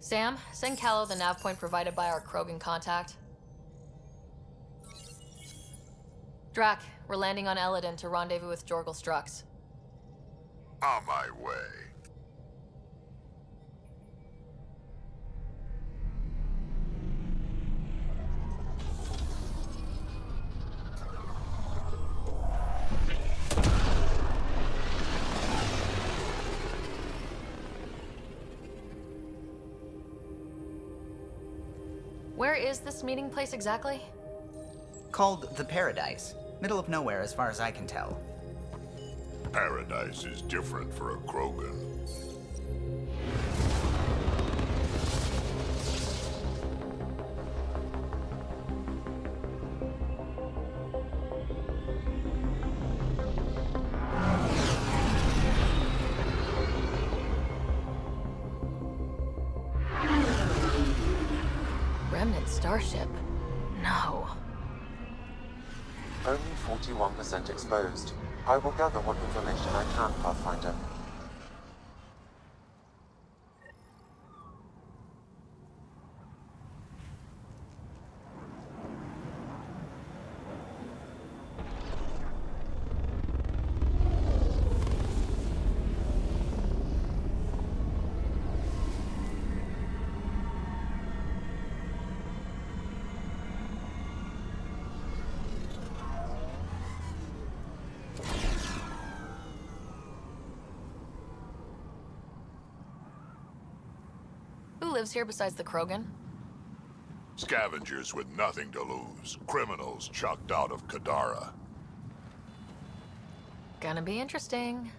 Sam, send Callow the nav point provided by our Krogan contact. Drac, we're landing on Eladin to rendezvous with Jorgal Strux. On my way. Where is this meeting place exactly? Called the Paradise. Middle of nowhere as far as I can tell. Paradise is different for a Krogan. Remnant starship? No. Only 41% exposed. I will gather what information I can, Pathfinder. Who lives here besides the Krogan? Scavengers with nothing to lose. Criminals chucked out of Kadara. Gonna be interesting.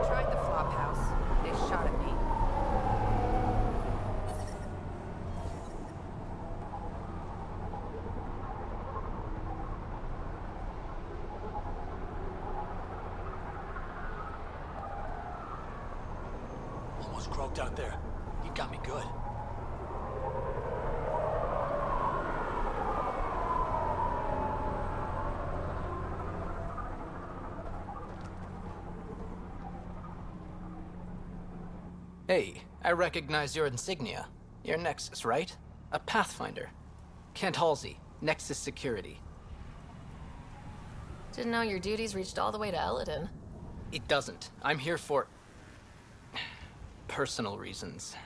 Tried the flop house. They shot at me. Almost croaked out there. You got me good. Hey, I recognize your insignia. You're Nexus, right? A Pathfinder. Kent Halsey, Nexus Security. Didn't know your duties reached all the way to Eladin. It doesn't. I'm here for... personal reasons.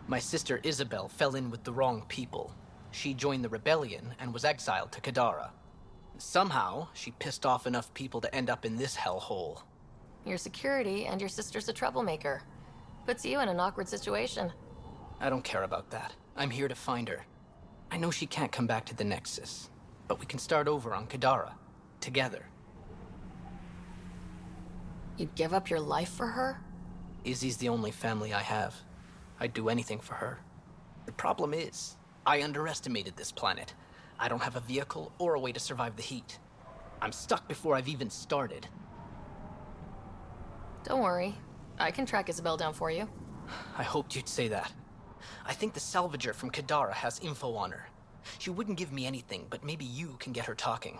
My sister Isabel fell in with the wrong people. She joined the rebellion and was exiled to Kadara. Somehow, she pissed off enough people to end up in this hellhole. Your security and your sister's a troublemaker. Puts you in an awkward situation. I don't care about that. I'm here to find her. I know she can't come back to the Nexus, but we can start over on Kadara. Together. You'd give up your life for her? Izzy's the only family I have. I'd do anything for her. The problem is, I underestimated this planet. I don't have a vehicle or a way to survive the heat. I'm stuck before I've even started. Don't worry. I can track Isabel down for you. I hoped you'd say that. I think the salvager from Kadara has info on her. She wouldn't give me anything, but maybe you can get her talking.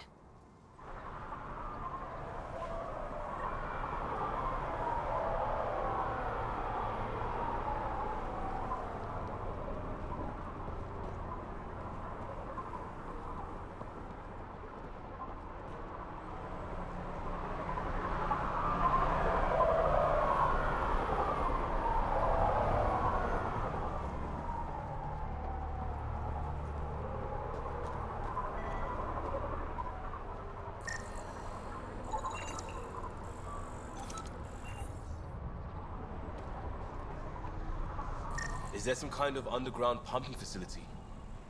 Is there some kind of underground pumping facility?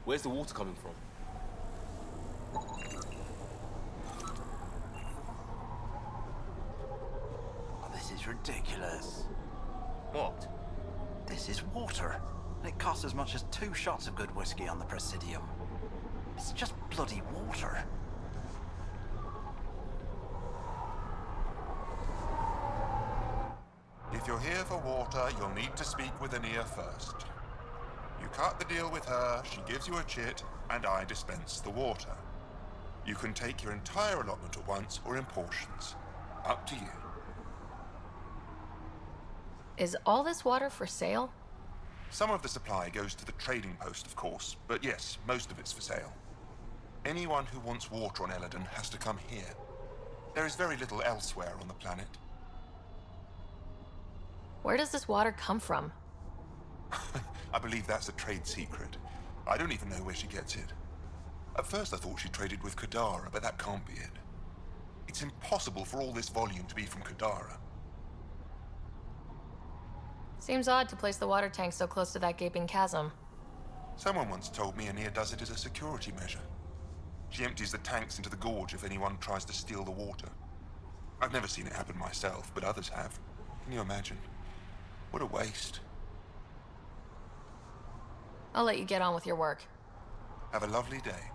Where's the water coming from? Oh, this is ridiculous. What? This is water. It costs as much as 2 shots of good whiskey on the Presidium. It's just bloody water. If you're here for water, you'll need to speak with Ania first. You cut the deal with her, she gives you a chit, and I dispense the water. You can take your entire allotment at once or in portions. Up to you. Is all this water for sale? Some of the supply goes to the trading post, of course, but yes, most of it's for sale. Anyone who wants water on Eladon has to come here. There is very little elsewhere on the planet. Where does this water come from? I believe that's a trade secret. I don't even know where she gets it. At first I thought she traded with Kadara, but that can't be it. It's impossible for all this volume to be from Kadara. Seems odd to place the water tank so close to that gaping chasm. Someone once told me Ania does it as a security measure. She empties the tanks into the gorge if anyone tries to steal the water. I've never seen it happen myself, but others have. Can you imagine? What a waste. I'll let you get on with your work. Have a lovely day.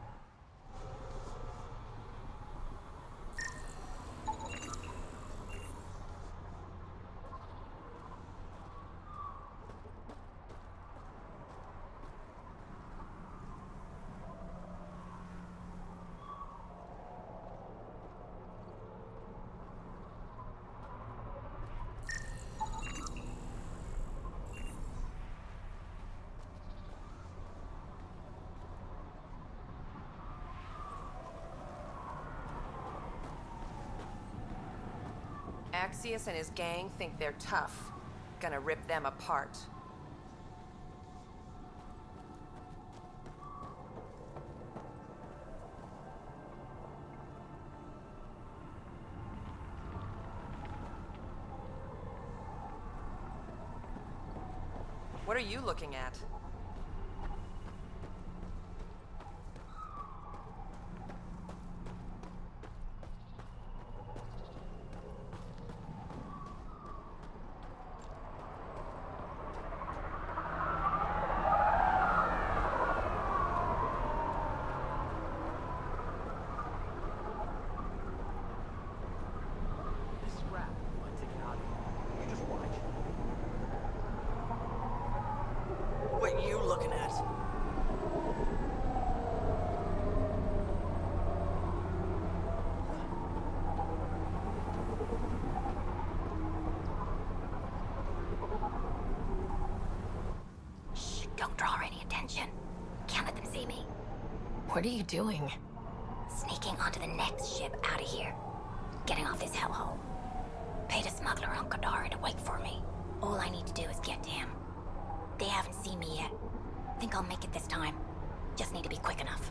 Axios and his gang think they're tough. Gonna rip them apart. What are you looking at? What are you looking at? Shh, don't draw any attention. Can't let them see me. What are you doing? Sneaking onto the next ship out of here. Getting off this hellhole. Paid a smuggler on Kadara to wait for me. All I need to do is get to him. They haven't seen me yet. Think I'll make it this time. Just need to be quick enough.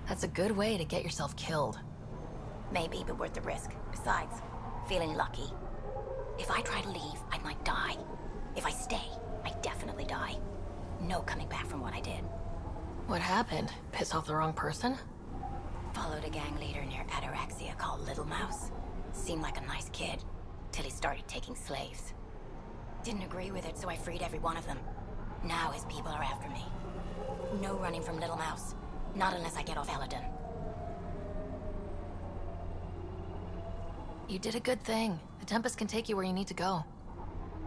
That's a good way to get yourself killed. Maybe, but worth the risk. Besides, feeling lucky. If I try to leave, I might die. If I stay, I definitely die. No coming back from what I did. What happened? Piss off the wrong person? Followed a gang leader near Ataraxia called Little Mouse. Seemed like a nice kid, till he started taking slaves. Didn't agree with it, so I freed every one of them. Now his people are after me. No running from Little Mouse. Not unless I get off Eladon. You did a good thing. The Tempest can take you where you need to go.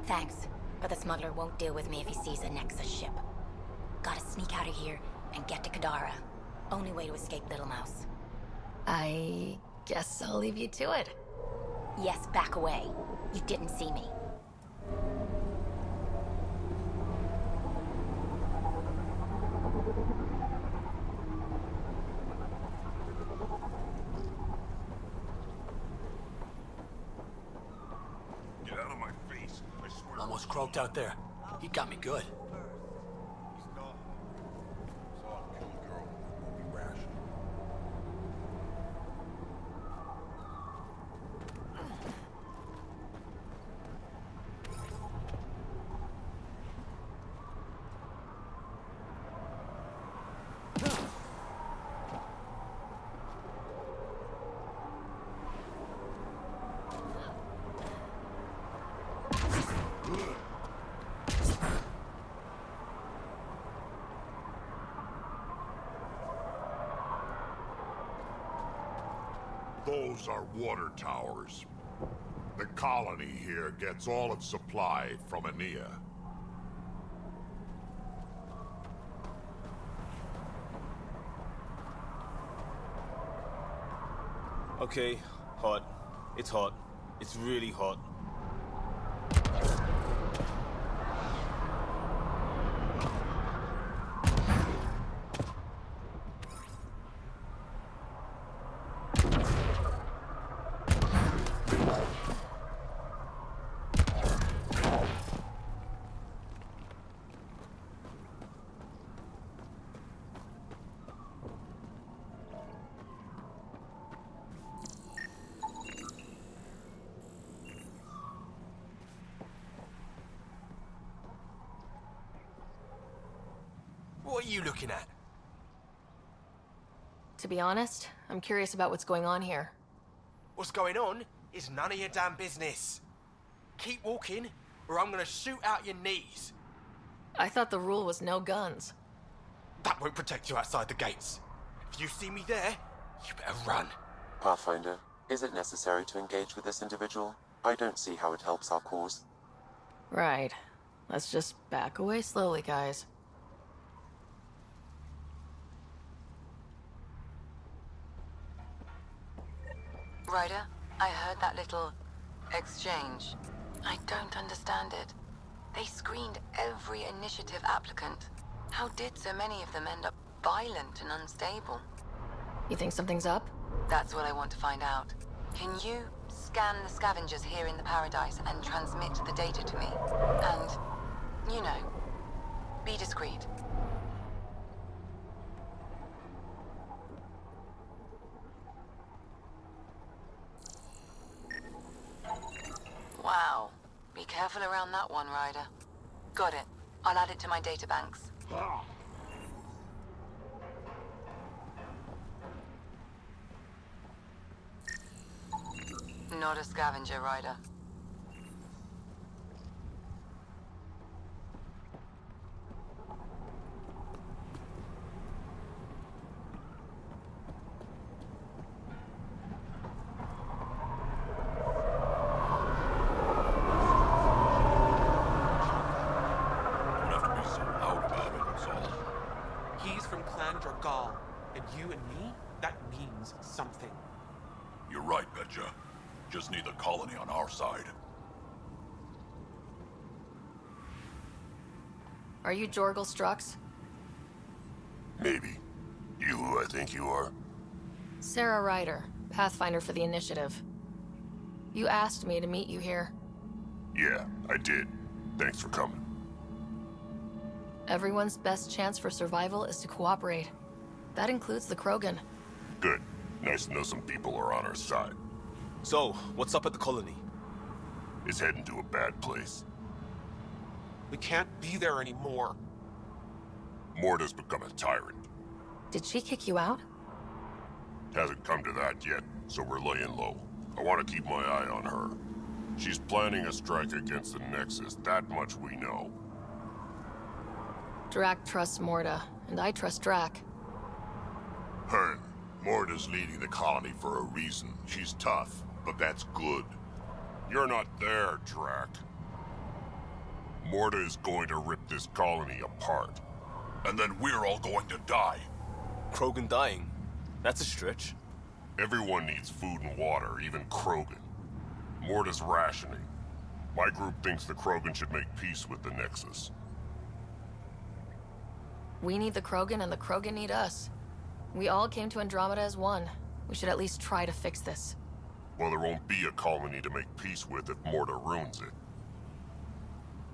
Thanks, but the smuggler won't deal with me if he sees a Nexus ship. Gotta sneak out of here and get to Kadara. Only way to escape Little Mouse. I guess I'll leave you to it. Yes, back away. You didn't see me. Get out of my face. I swear. Almost croaked out there. He got me good. He's not. Saw him kill a girl. It would be rash. Those are water towers. The colony here gets all its supply from Ania. Okay, hot. It's hot. It's really hot. What are you looking at? To be honest, I'm curious about what's going on here. What's going on is none of your damn business. Keep walking, or I'm gonna shoot out your knees. I thought the rule was no guns. That won't protect you outside the gates. If you see me there, you better run. Pathfinder, is it necessary to engage with this individual? I don't see how it helps our cause. Right. Let's just back away slowly, guys. Ryder, I heard that little exchange. I don't understand it. They screened every initiative applicant. How did so many of them end up violent and unstable? You think something's up? That's what I want to find out. Can you scan the scavengers here in the Paradise and transmit the data to me? And, you know, be discreet. Wow. Be careful around that one, Ryder. Got it. I'll add it to my databanks. Not a scavenger, Ryder. Something. You're right, Betcha. Just need the colony on our side. Are you Jorgal Strux? Maybe. You who I think you are? Sarah Ryder, Pathfinder for the Initiative. You asked me to meet you here. Yeah, I did. Thanks for coming. Everyone's best chance for survival is to cooperate. That includes the Krogan. Good. Nice to know some people are on our side. So, what's up at the colony? It's heading to a bad place. We can't be there anymore. Morta's become a tyrant. Did she kick you out? Hasn't come to that yet, so we're laying low. I want to keep my eye on her. She's planning a strike against the Nexus, that much we know. Drac trusts Morta, and I trust Drac. Hearn, Morta's leading the colony for a reason. She's tough, but that's good. You're not there, Drac. Morta is going to rip this colony apart. And then we're all going to die. Krogan dying? That's a stretch. Everyone needs food and water, even Krogan. Morta's rationing. My group thinks the Krogan should make peace with the Nexus. We need the Krogan and the Krogan need us. We all came to Andromeda as one. We should at least try to fix this. Well, there won't be a colony to make peace with if Morta ruins it.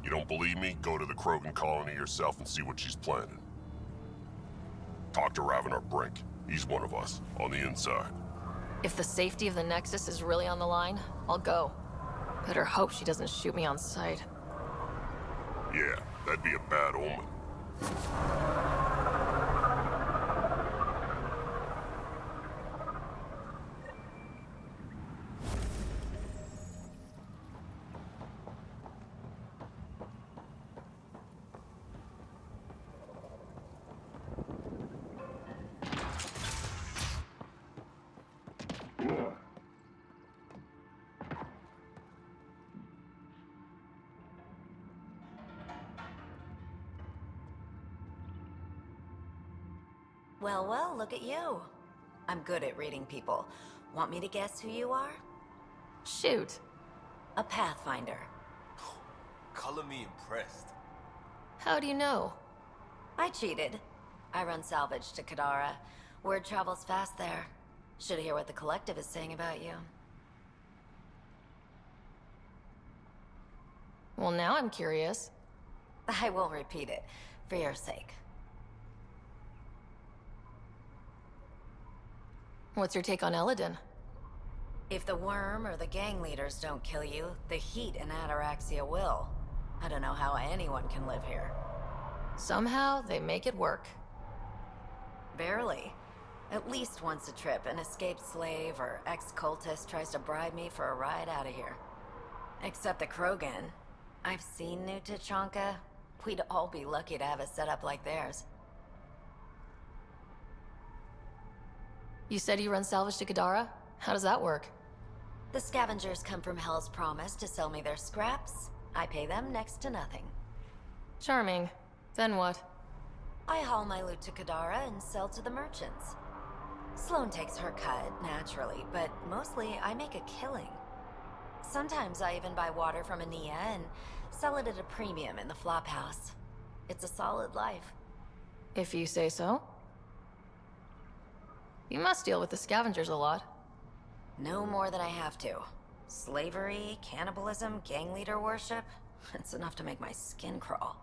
You don't believe me? Go to the Krogan colony yourself and see what she's planning. Talk to Ravenar Brink. He's one of us, on the inside. If the safety of the Nexus is really on the line, I'll go. Better hope she doesn't shoot me on sight. Yeah, that'd be a bad omen. Well, well, look at you. I'm good at reading people. Want me to guess who you are? Shoot. A Pathfinder. Color me impressed. How do you know? I cheated. I run salvage to Kadara. Word travels fast there. Should hear what the Collective is saying about you. Well, now I'm curious. I won't repeat it, for your sake. What's your take on Eladin? If the worm or the gang leaders don't kill you, the heat in Ataraxia will. I don't know how anyone can live here. Somehow, they make it work. Barely. At least once a trip, an escaped slave or ex-cultist tries to bribe me for a ride out of here. Except the Krogan. I've seen New Tachanka. We'd all be lucky to have a setup like theirs. You said you run salvage to Kadara? How does that work? The scavengers come from Hell's Promise to sell me their scraps. I pay them next to nothing. Charming. Then what? I haul my loot to Kadara and sell to the merchants. Sloane takes her cut, naturally, but mostly I make a killing. Sometimes I even buy water from Ania and sell it at a premium in the flophouse. It's a solid life. If you say so. You must deal with the scavengers a lot. No more than I have to. Slavery, cannibalism, gang leader worship. It's enough to make my skin crawl.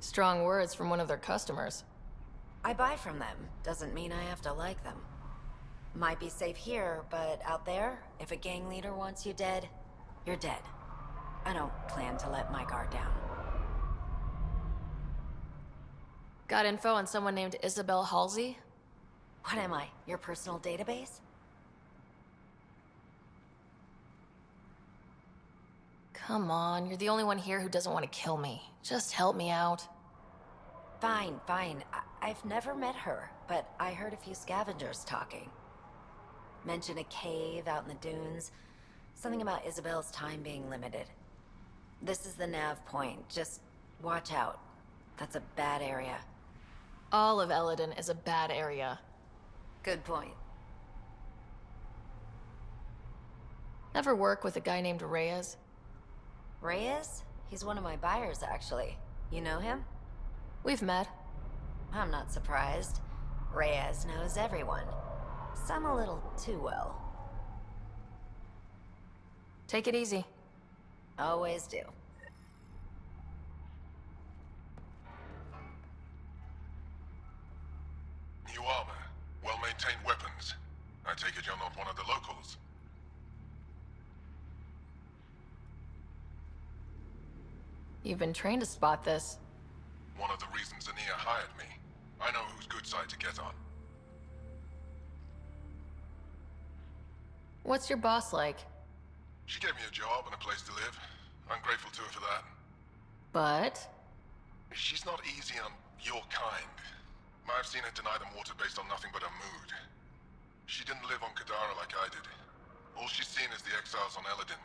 Strong words from one of their customers. I buy from them. Doesn't mean I have to like them. Might be safe here, but out there, if a gang leader wants you dead, you're dead. I don't plan to let my guard down. Got info on someone named Isabel Halsey? What am I, your personal database? Come on, you're the only one here who doesn't want to kill me. Just help me out. Fine, fine. I've never met her, but I heard a few scavengers talking. Mentioned a cave out in the dunes. Something about Isabel's time being limited. This is the nav point. Just watch out. That's a bad area. All of Eladin is a bad area. Good point. Ever work with a guy named Reyes? Reyes? He's one of my buyers, actually. You know him? We've met. I'm not surprised. Reyes knows everyone. Some a little too well. Take it easy. Always do. New armor, well-maintained weapons. I take it you're not one of the locals. You've been trained to spot this. One of the reasons Ania hired me. I know whose good side to get on. What's your boss like? She gave me a job and a place to live. I'm grateful to her for that. But? She's not easy on your kind. I've seen her deny them water based on nothing but her mood. She didn't live on Kadara like I did. All she's seen is the exiles on Eladin.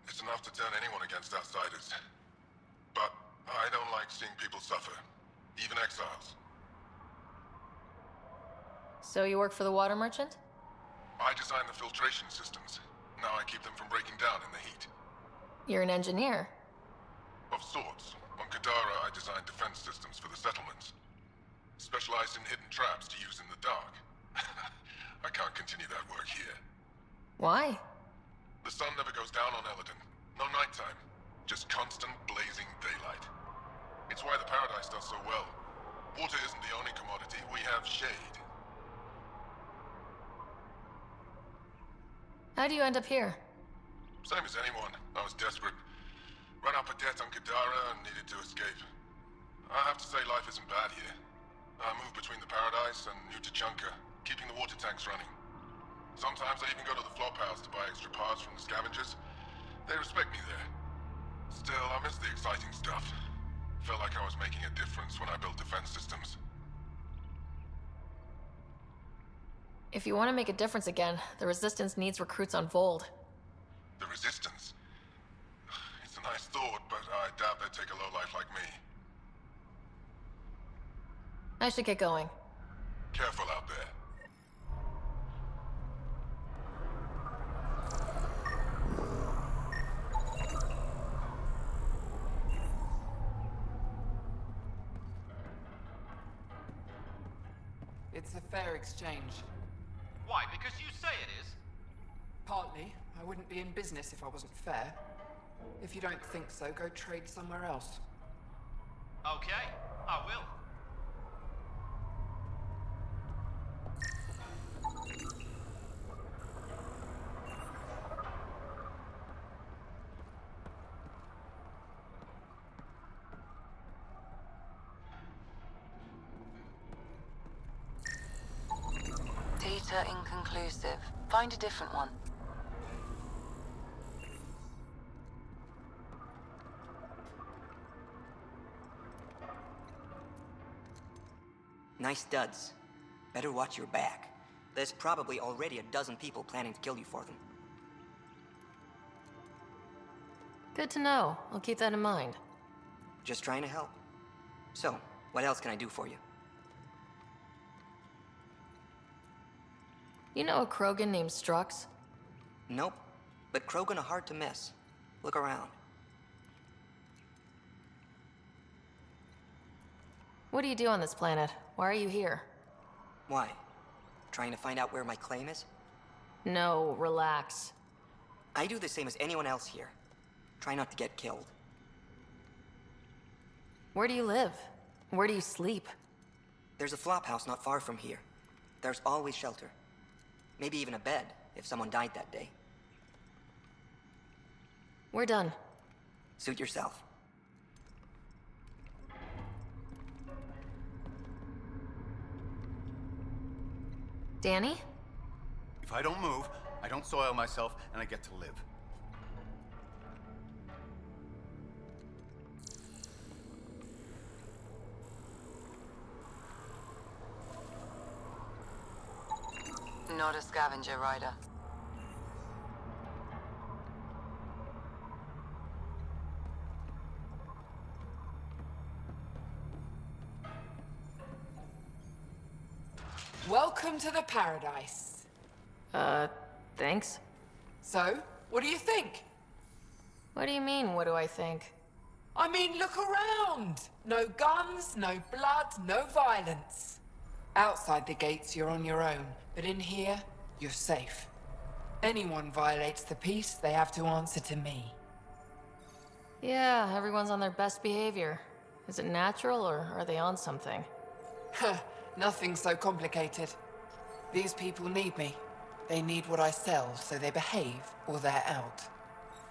It's enough to turn anyone against outsiders. But I don't like seeing people suffer. Even exiles. So you work for the water merchant? I design the filtration systems. Now I keep them from breaking down in the heat. You're an engineer. Of sorts. On Kadara, I design defense systems for the settlements. Specialized in hidden traps to use in the dark. I can't continue that work here. Why? The sun never goes down on Eladin. No nighttime. Just constant blazing daylight. It's why the Paradise does so well. Water isn't the only commodity. We have shade. How do you end up here? Same as anyone. I was desperate. Ran up a debt on Kadara and needed to escape. I have to say life isn't bad here. I move between the Paradise and New Tachanka, keeping the water tanks running. Sometimes I even go to the flophouse to buy extra parts from the scavengers. They respect me there. Still, I miss the exciting stuff. Felt like I was making a difference when I built defense systems. If you want to make a difference again, the Resistance needs recruits on Vold. The Resistance? It's a nice thought, but I doubt they'd take a lowlife like me. I should get going. Careful out there. It's a fair exchange. Why? Because you say it is? Partly. I wouldn't be in business if I wasn't fair. If you don't think so, go trade somewhere else. Okay, I will. Data inconclusive. Find a different one. Nice studs. Better watch your back. There's probably already a dozen people planning to kill you for them. Good to know. I'll keep that in mind. Just trying to help. So, what else can I do for you? You know a Krogan named Strux? Nope. But Krogan are hard to miss. Look around. What do you do on this planet? Why are you here? Why? Trying to find out where my claim is? No, relax. I do the same as anyone else here. Try not to get killed. Where do you live? Where do you sleep? There's a flop house not far from here. There's always shelter. Maybe even a bed, if someone died that day. We're done. Suit yourself. Danny? If I don't move, I don't soil myself, and I get to live. Not a scavenger rider. Welcome to the paradise. Thanks? So, what do you think? What do you mean, what do I think? I mean, look around! No guns, no blood, no violence. Outside the gates, you're on your own, but in here, you're safe. Anyone violates the peace, they have to answer to me. Yeah, everyone's on their best behavior. Is it natural, or are they on something? Nothing so complicated. These people need me. They need what I sell, so they behave, or they're out.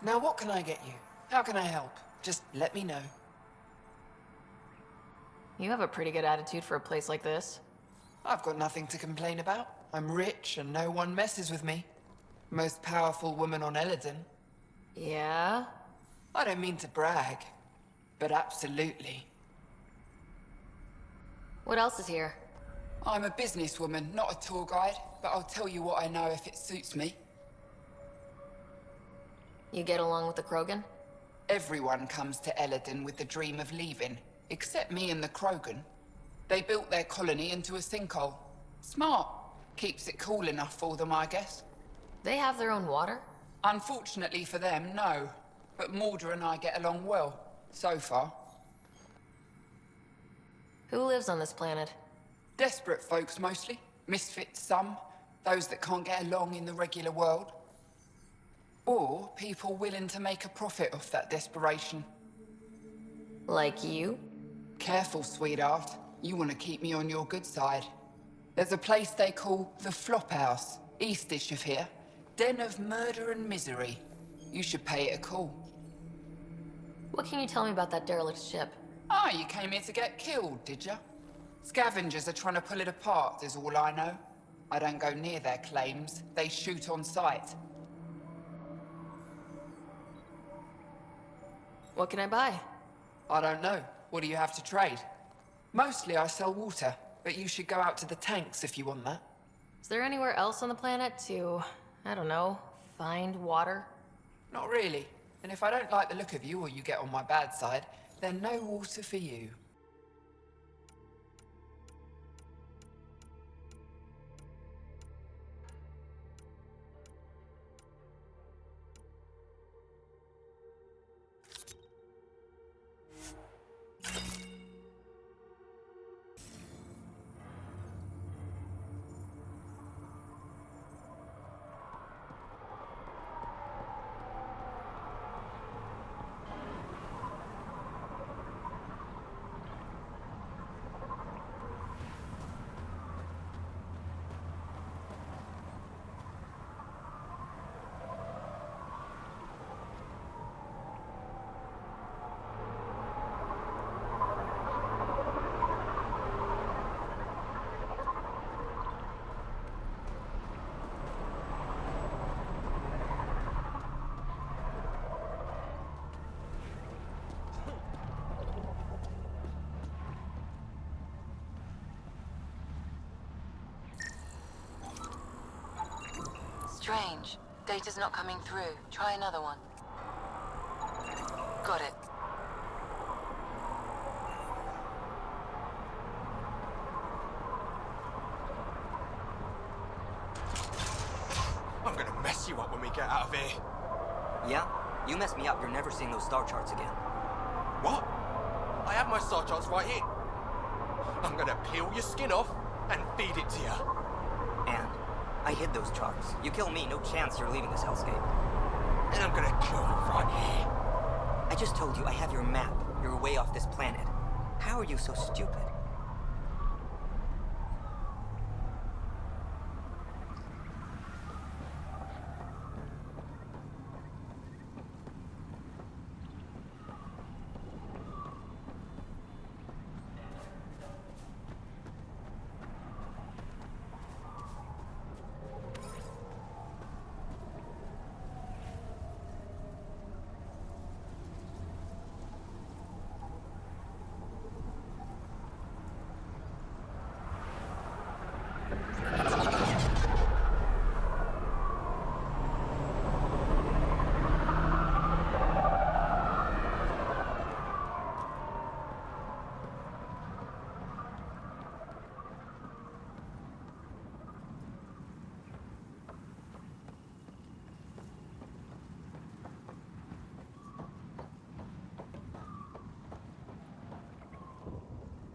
Now what can I get you? How can I help? Just let me know. You have a pretty good attitude for a place like this. I've got nothing to complain about. I'm rich and no one messes with me. Most powerful woman on Eladin. Yeah? I don't mean to brag, but absolutely. What else is here? I'm a businesswoman, not a tour guide, but I'll tell you what I know if it suits me. You get along with the Krogan? Everyone comes to Eladin with the dream of leaving, except me and the Krogan. They built their colony into a sinkhole. Smart. Keeps it cool enough for them, I guess. They have their own water? Unfortunately for them, no. But Mordor and I get along well, so far. Who lives on this planet? Desperate folks, mostly. Misfits, some. Those that can't get along in the regular world. Or people willing to make a profit off that desperation. Like you? Careful, sweetheart. You want to keep me on your good side. There's a place they call the Flop House, eastish of here. Den of murder and misery. You should pay it a call. What can you tell me about that derelict ship? Ah, you came here to get killed, did you? Scavengers are trying to pull it apart, is all I know. I don't go near their claims. They shoot on sight. What can I buy? I don't know. What do you have to trade? Mostly I sell water, but you should go out to the tanks if you want that. Is there anywhere else on the planet to, I don't know, find water? Not really. And if I don't like the look of you or you get on my bad side, then no water for you. Strange. Data's not coming through. Try another one. Got it. I'm gonna mess you up when we get out of here. Yeah? You mess me up, you're never seeing those star charts again. What? I have my star charts right here. I'm gonna peel your skin off and feed it to you. And I hid those charts. You kill me, no chance you're leaving this hellscape. And I'm gonna kill you right here. I just told you I have your map. You're way off this planet. How are you so stupid?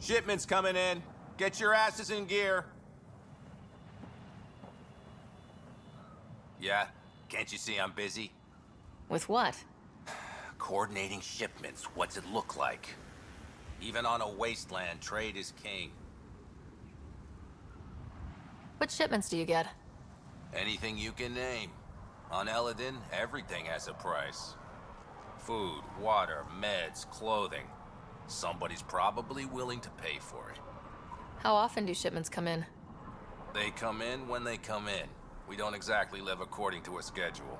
Shipment's coming in. Get your asses in gear. Yeah, can't you see I'm busy? With what? Coordinating shipments. What's it look like? Even on a wasteland, trade is king. What shipments do you get? Anything you can name. On Eladin, everything has a price. Food, water, meds, clothing. Somebody's probably willing to pay for it. How often do shipments come in? They come in when they come in. We don't exactly live according to a schedule.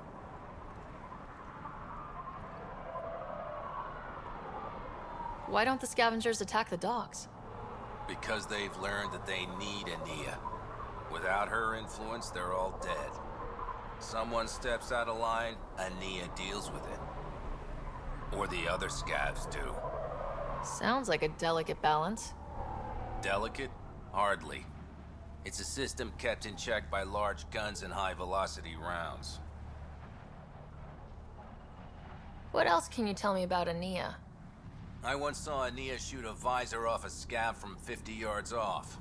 Why don't the scavengers attack the dogs? Because they've learned that they need Ania. Without her influence, they're all dead. Someone steps out of line, Ania deals with it. Or the other scavs do. Sounds like a delicate balance. Delicate? Hardly. It's a system kept in check by large guns and high-velocity rounds. What else can you tell me about Ania? I once saw Ania shoot a visor off a scav from 50 yards off.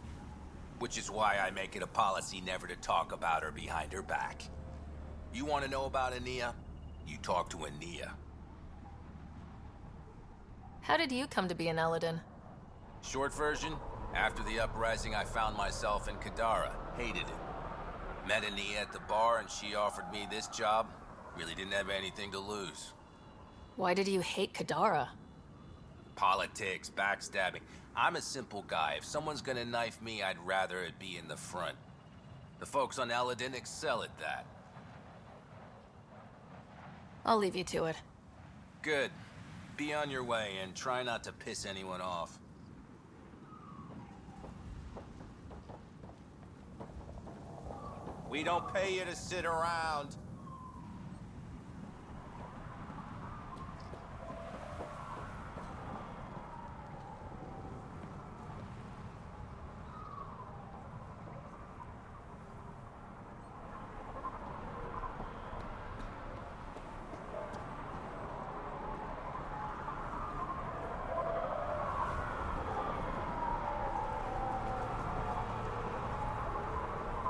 Which is why I make it a policy never to talk about her behind her back. You want to know about Ania? You talk to Ania. How did you come to be an Eladin? Short version, after the uprising I found myself in Kadara. Hated it. Met Ania at the bar and she offered me this job. Really didn't have anything to lose. Why did you hate Kadara? Politics, backstabbing. I'm a simple guy. If someone's gonna knife me, I'd rather it be in the front. The folks on Eladin excel at that. I'll leave you to it. Good. Be on your way and try not to piss anyone off. We don't pay you to sit around.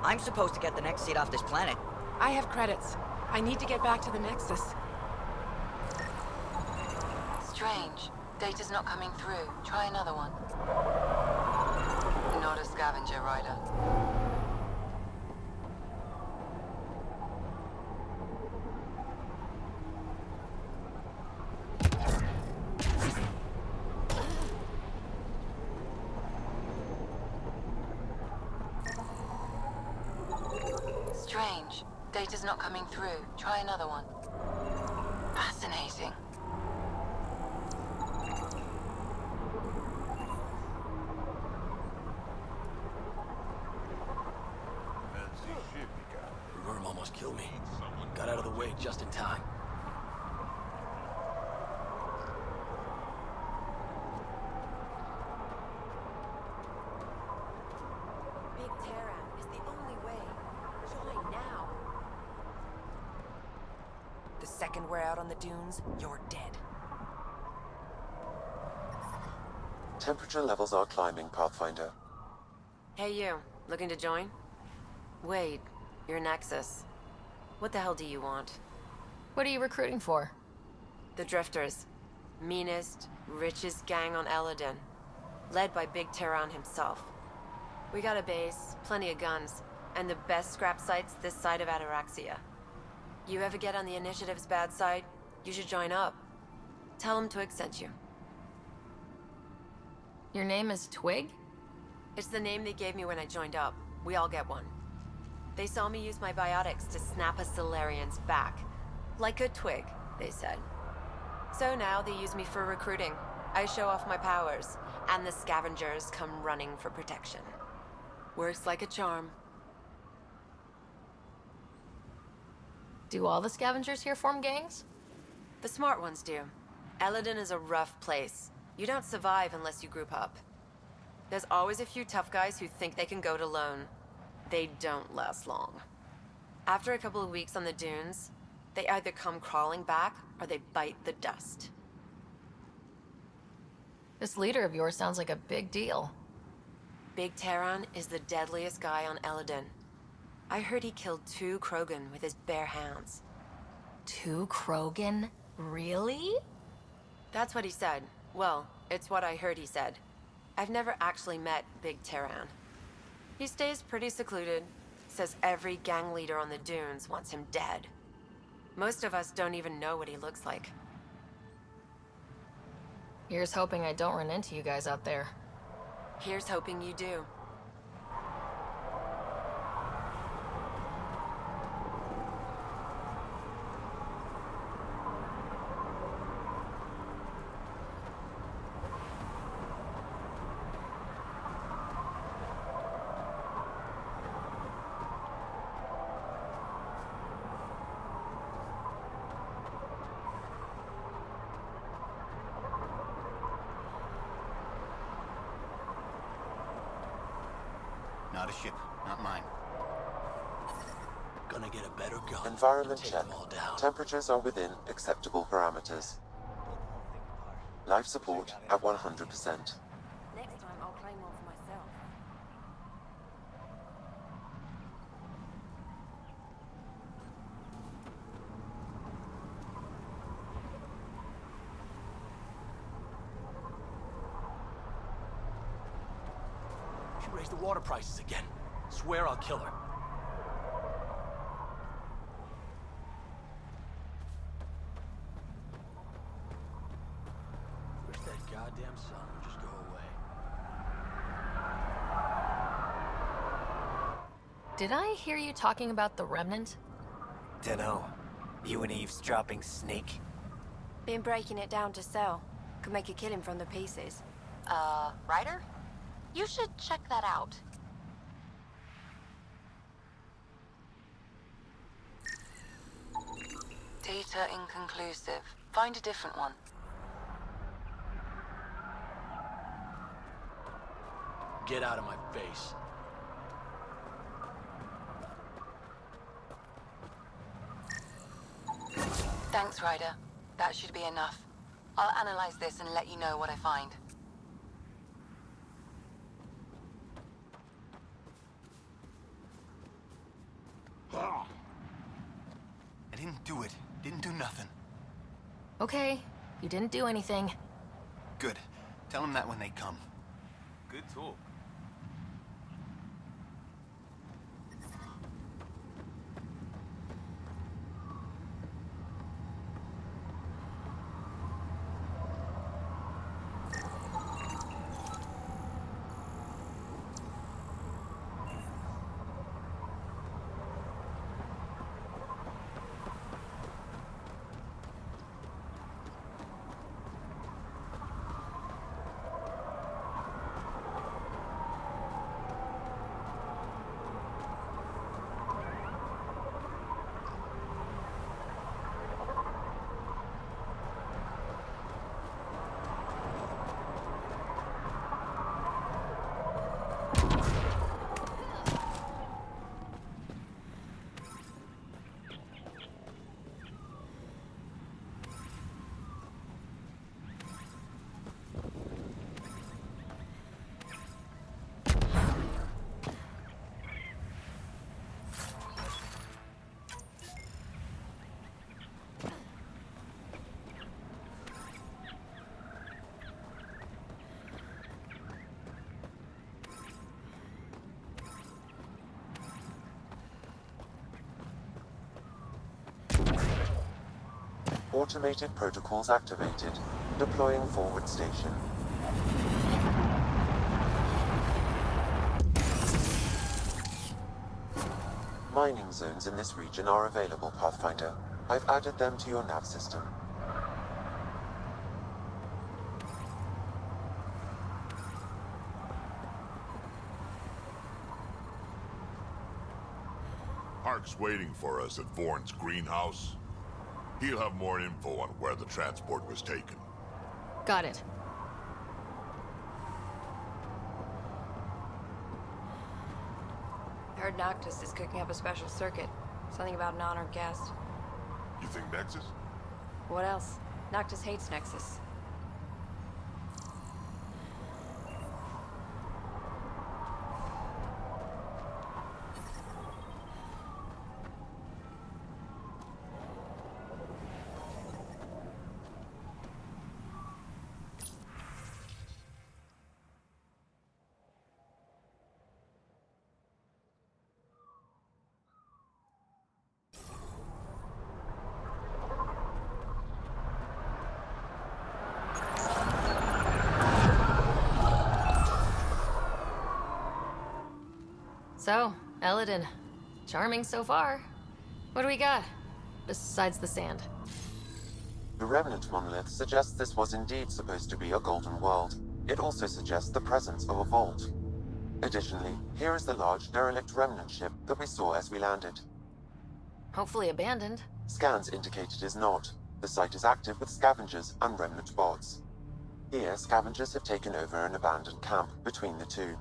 I'm supposed to get the next seat off this planet. I have credits. I need to get back to the Nexus. Strange. Data's not coming through. Try another one. Not a scavenger rider. Strange. Data's not coming through. Try another one. Fascinating. almost killed me. Got out of the way just in time. Big Terran is the only way. Join now. The second we're out on the dunes, you're dead. Temperature levels are climbing, Pathfinder. Hey you, looking to join? Wait, you're Nexus. What the hell do you want? What are you recruiting for? The Drifters. Meanest, richest gang on Eladin. Led by Big Terran himself. We got a base, plenty of guns, and the best scrap sites this side of Ataraxia. You ever get on the Initiative's bad side, you should join up. Tell them Twig sent you. Your name is Twig? It's the name they gave me when I joined up. We all get one. They saw me use my biotics to snap a Solarian's back. Like a twig, they said. So now they use me for recruiting. I show off my powers, and the scavengers come running for protection. Works like a charm. Do all the scavengers here form gangs? The smart ones do. Eladin is a rough place. You don't survive unless you group up. There's always a few tough guys who think they can go it alone. They don't last long. After a couple of weeks on the dunes, they either come crawling back or they bite the dust. This leader of yours sounds like a big deal. Big Terran is the deadliest guy on Eladin. I heard he killed 2 Krogan with his bare hands. 2 Krogan? Really? That's what he said. Well, it's what I heard he said. I've never actually met Big Terran. He stays pretty secluded. Says every gang leader on the dunes wants him dead. Most of us don't even know what he looks like. Here's hoping I don't run into you guys out there. Here's hoping you do. Not a ship, not mine. Gonna get a better gun. Environment Take check. them all down. Temperatures are within acceptable parameters. Life support at 100%. Next time I'll claim one for myself. She raised the water prices again. Swear I'll kill her. Wish that goddamn sun would just go away. Did I hear you talking about the Remnant? Dunno. You an eavesdropping snake? Been breaking it down to sell. Could make a killing from the pieces. Ryder? You should check that out. Data inconclusive. Find a different one. Get out of my face. Thanks, Ryder. That should be enough. I'll analyze this and let you know what I find. I didn't do it. Didn't do nothing. Okay, you didn't do anything. Good. Tell them that when they come. Good talk. Automated protocols activated. Deploying forward station. Mining zones in this region are available, Pathfinder. I've added them to your nav system. Hark's waiting for us at Vorn's greenhouse. He'll have more info on where the transport was taken. Got it. I heard Noctis is cooking up a special circuit. Something about an honored guest. You think Nexus? What else? Noctis hates Nexus. So, Eladin. Charming so far. What do we got? Besides the sand. The remnant monolith suggests this was indeed supposed to be a golden world. It also suggests the presence of a vault. Additionally, here is the large derelict remnant ship that we saw as we landed. Hopefully abandoned. Scans indicate it is not. The site is active with scavengers and remnant bots. Here, scavengers have taken over an abandoned camp between the two.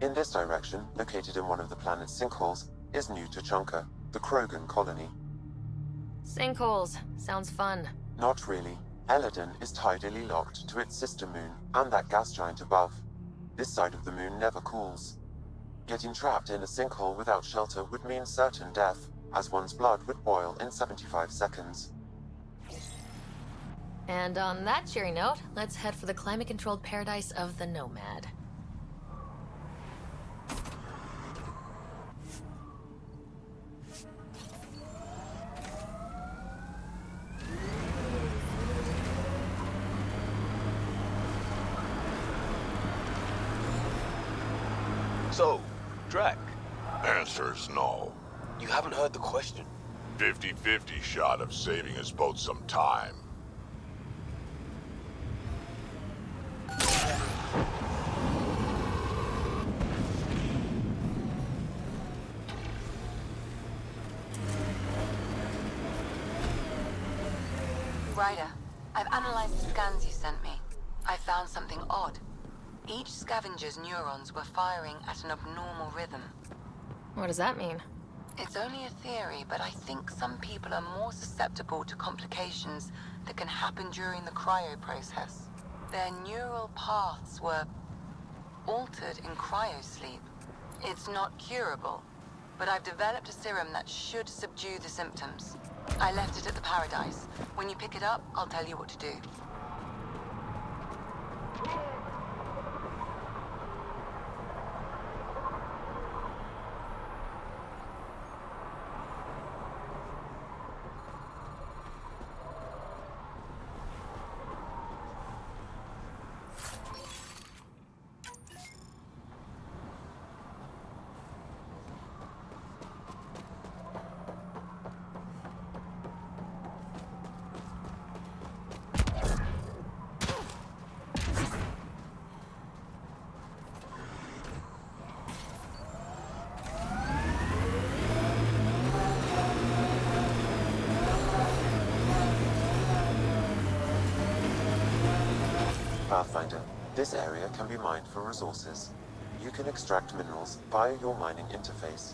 In this direction, located in one of the planet's sinkholes, is New Tuchanka, the Krogan colony. Sinkholes. Sounds fun. Not really. Eladin is tidally locked to its sister moon and that gas giant above. This side of the moon never cools. Getting trapped in a sinkhole without shelter would mean certain death, as one's blood would boil in 75 seconds. And on that cheery note, let's head for the climate-controlled paradise of the Nomad. So, Drac. Answer's no. You haven't heard the question. 50-50 shot of saving us both some time. Ryder, I've analyzed the scans you sent me. I found something odd. Each scavenger's neurons were firing at an abnormal rhythm. What does that mean? It's only a theory, but I think some people are more susceptible to complications that can happen during the cryo process. Their neural paths were altered in cryosleep. It's not curable, but I've developed a serum that should subdue the symptoms. I left it at the Paradise. When you pick it up, I'll tell you what to do. Pathfinder, this area can be mined for resources. You can extract minerals via your mining interface.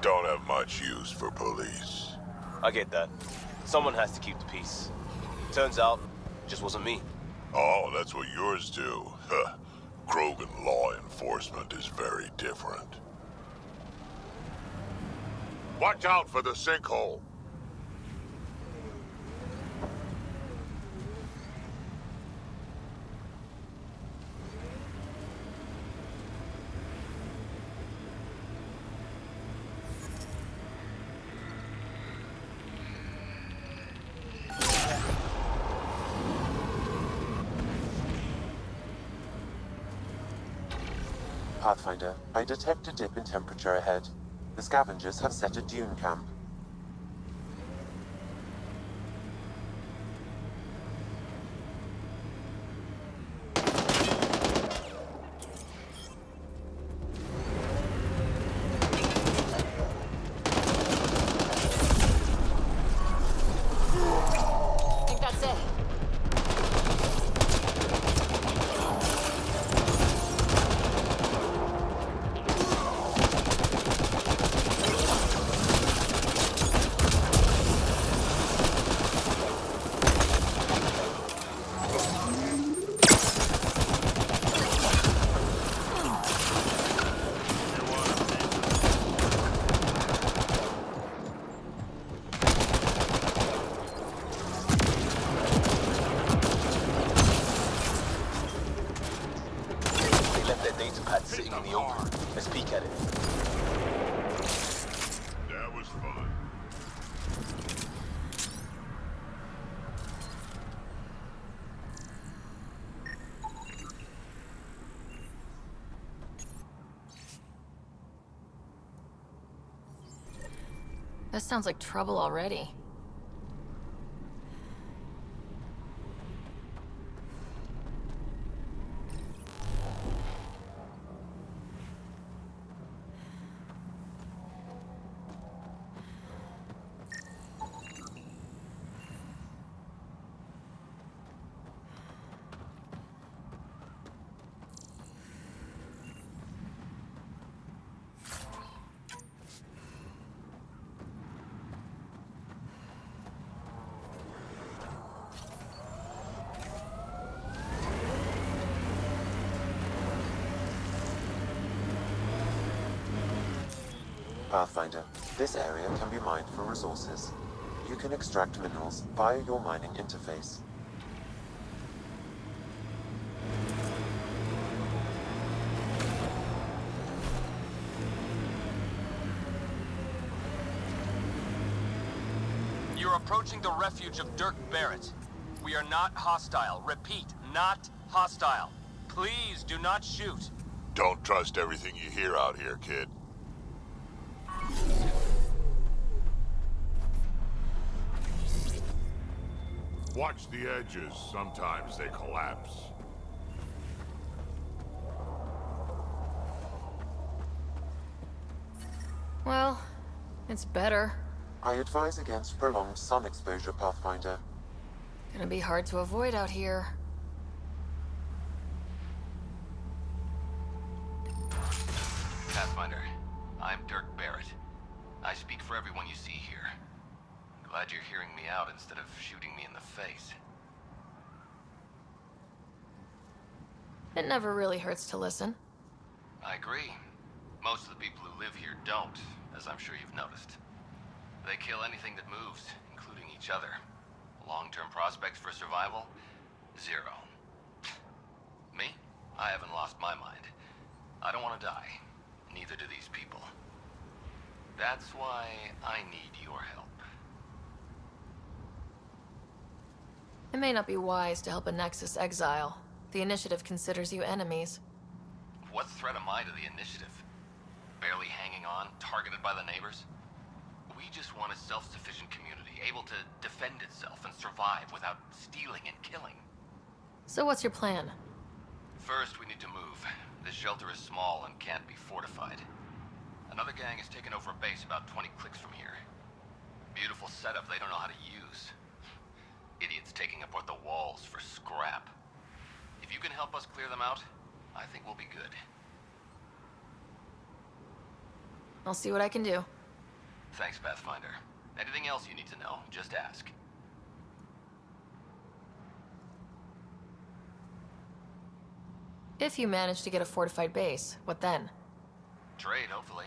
Don't have much use for police. I get that. Someone has to keep the peace. Turns out, it just wasn't me. Oh, that's what yours do. Huh. Krogan law enforcement is very different. Watch out for the sinkhole. Pathfinder, I detect a dip in temperature ahead. The scavengers have set a dune camp. I think that's it. They left their data pad sitting in the open. Let's peek at it. That was fun. This sounds like trouble already. Pathfinder, this area can be mined for resources. You can extract minerals via your mining interface. You're approaching the refuge of Dirk Barrett. We are not hostile. Repeat, not hostile. Please do not shoot. Don't trust everything you hear out here, kid. Watch the edges. Sometimes they collapse. Well, it's better. I advise against prolonged sun exposure, Pathfinder. Gonna be hard to avoid out here. Pathfinder, I'm Dirk Barrett. I speak for everyone you see here. Glad you're hearing me out instead of shooting me in the face. It never really hurts to listen. I agree. Most of the people who live here don't, as I'm sure you've noticed. They kill anything that moves, including each other. Long-term prospects for survival? Zero. Me? I haven't lost my mind. I don't want to die. Neither do these people. That's why I need your help. It may not be wise to help a Nexus exile. The Initiative considers you enemies. What threat am I to the Initiative? Barely hanging on, targeted by the neighbors? We just want a self-sufficient community, able to defend itself and survive without stealing and killing. So what's your plan? First, we need to move. This shelter is small and can't be fortified. Another gang has taken over a base about 20 clicks from here. Beautiful setup they don't know how to use. Idiots taking apart the walls for scrap. If you can help us clear them out, I think we'll be good. I'll see what I can do. Thanks, Pathfinder. Anything else you need to know, just ask. If you manage to get a fortified base, what then? Trade, hopefully.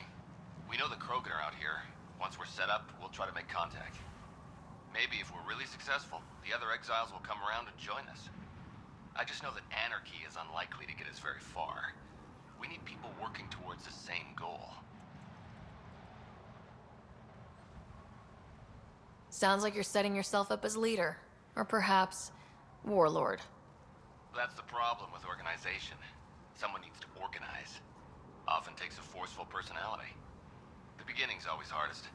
We know the Krogan are out here. Once we're set up, we'll try to make contact. Maybe if we're really successful, the other exiles will come around and join us. I just know that anarchy is unlikely to get us very far. We need people working towards the same goal. Sounds like you're setting yourself up as leader. Or perhaps, warlord. That's the problem with organization. Someone needs to organize. forceful personality. The beginning's always hardest.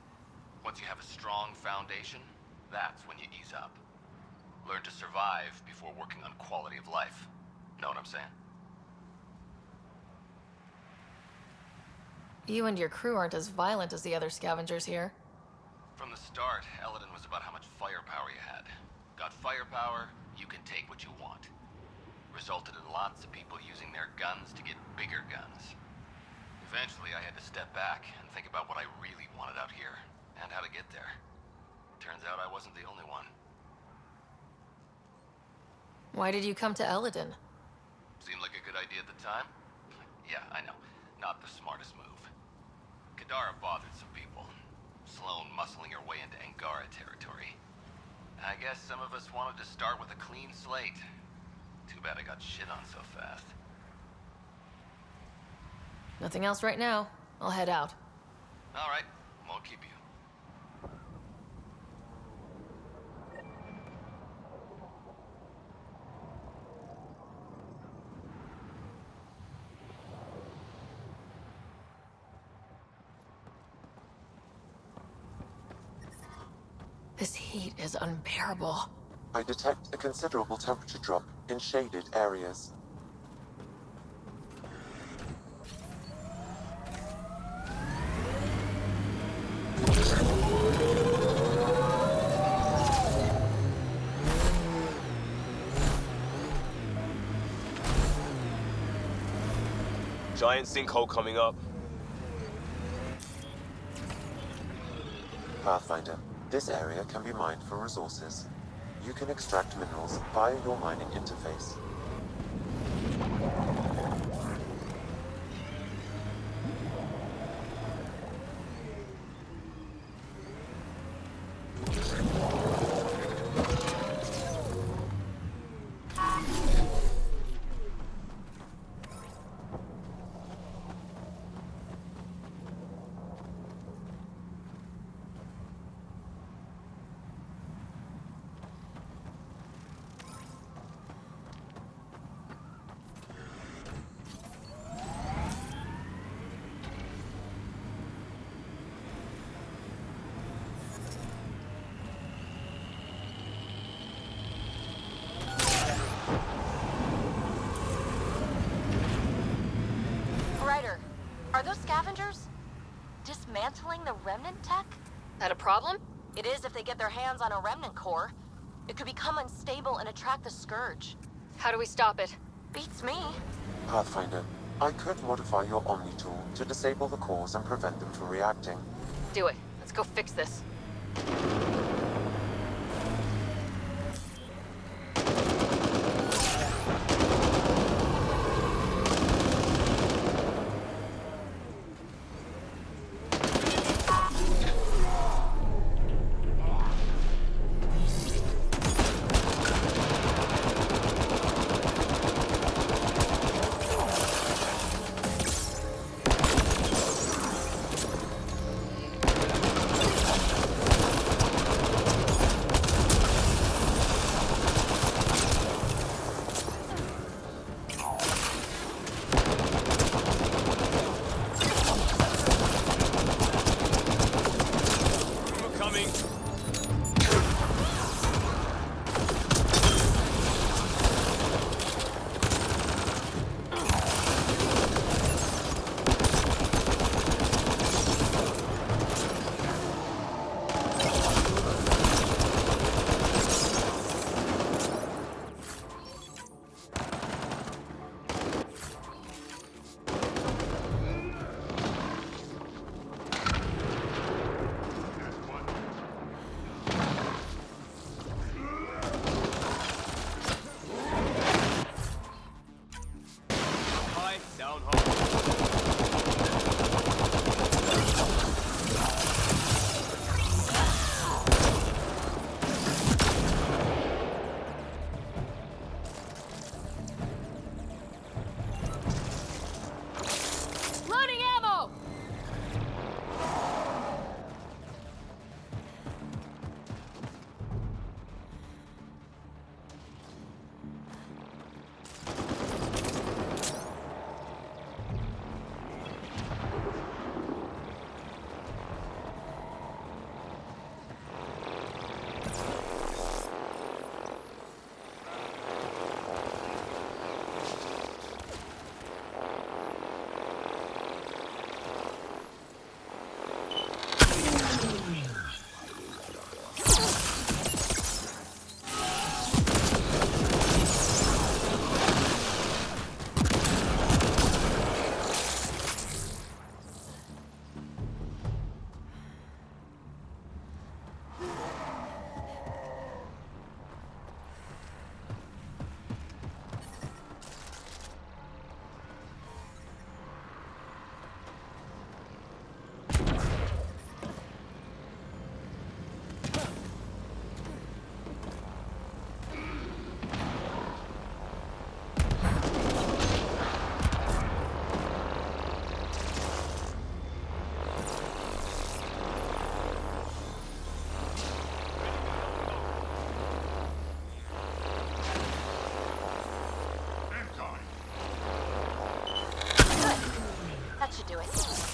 Once you have a strong foundation, that's when you ease up. Learn to survive before working on quality of life. Know what I'm saying? You and your crew aren't as violent as the other scavengers here. From the start, Eladin was about how much firepower you had. Got firepower, you can take what you want. Resulted in lots of people using their guns to get bigger guns. Eventually, I had to step back and think about what I really wanted out here, and how to get there. Turns out I wasn't the only one. Why did you come to Eladin? Seemed like a good idea at the time? Yeah, I know. Not the smartest move. Kadara bothered some people. Sloane muscling her way into Angara territory. I guess some of us wanted to start with a clean slate. Too bad I got shit on so fast. Nothing else right now. I'll head out. All right, won't keep you. This heat is unbearable. I detect a considerable temperature drop in shaded areas. Giant sinkhole coming up. Pathfinder, this area can be mined for resources. You can extract minerals via your mining interface. Are those scavengers dismantling the remnant tech? That a problem? It is if they get their hands on a remnant core. It could become unstable and attract the Scourge. How do we stop it? Beats me. Pathfinder, I could modify your Omni tool to disable the cores and prevent them from reacting. Do it. Let's go fix this.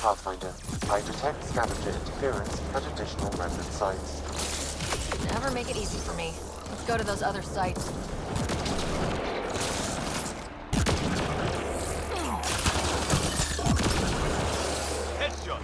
Pathfinder, I detect scavenger interference at additional remnant sites. Never make it easy for me. Let's go to those other sites. Headshot.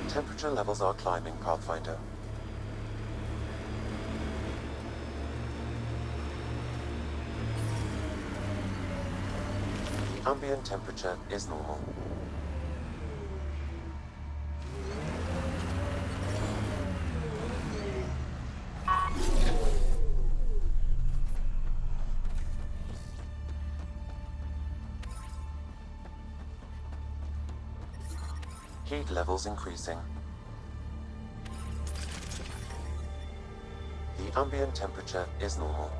Temperature levels are climbing, Pathfinder. The ambient temperature is normal. Heat levels increasing. The ambient temperature is normal.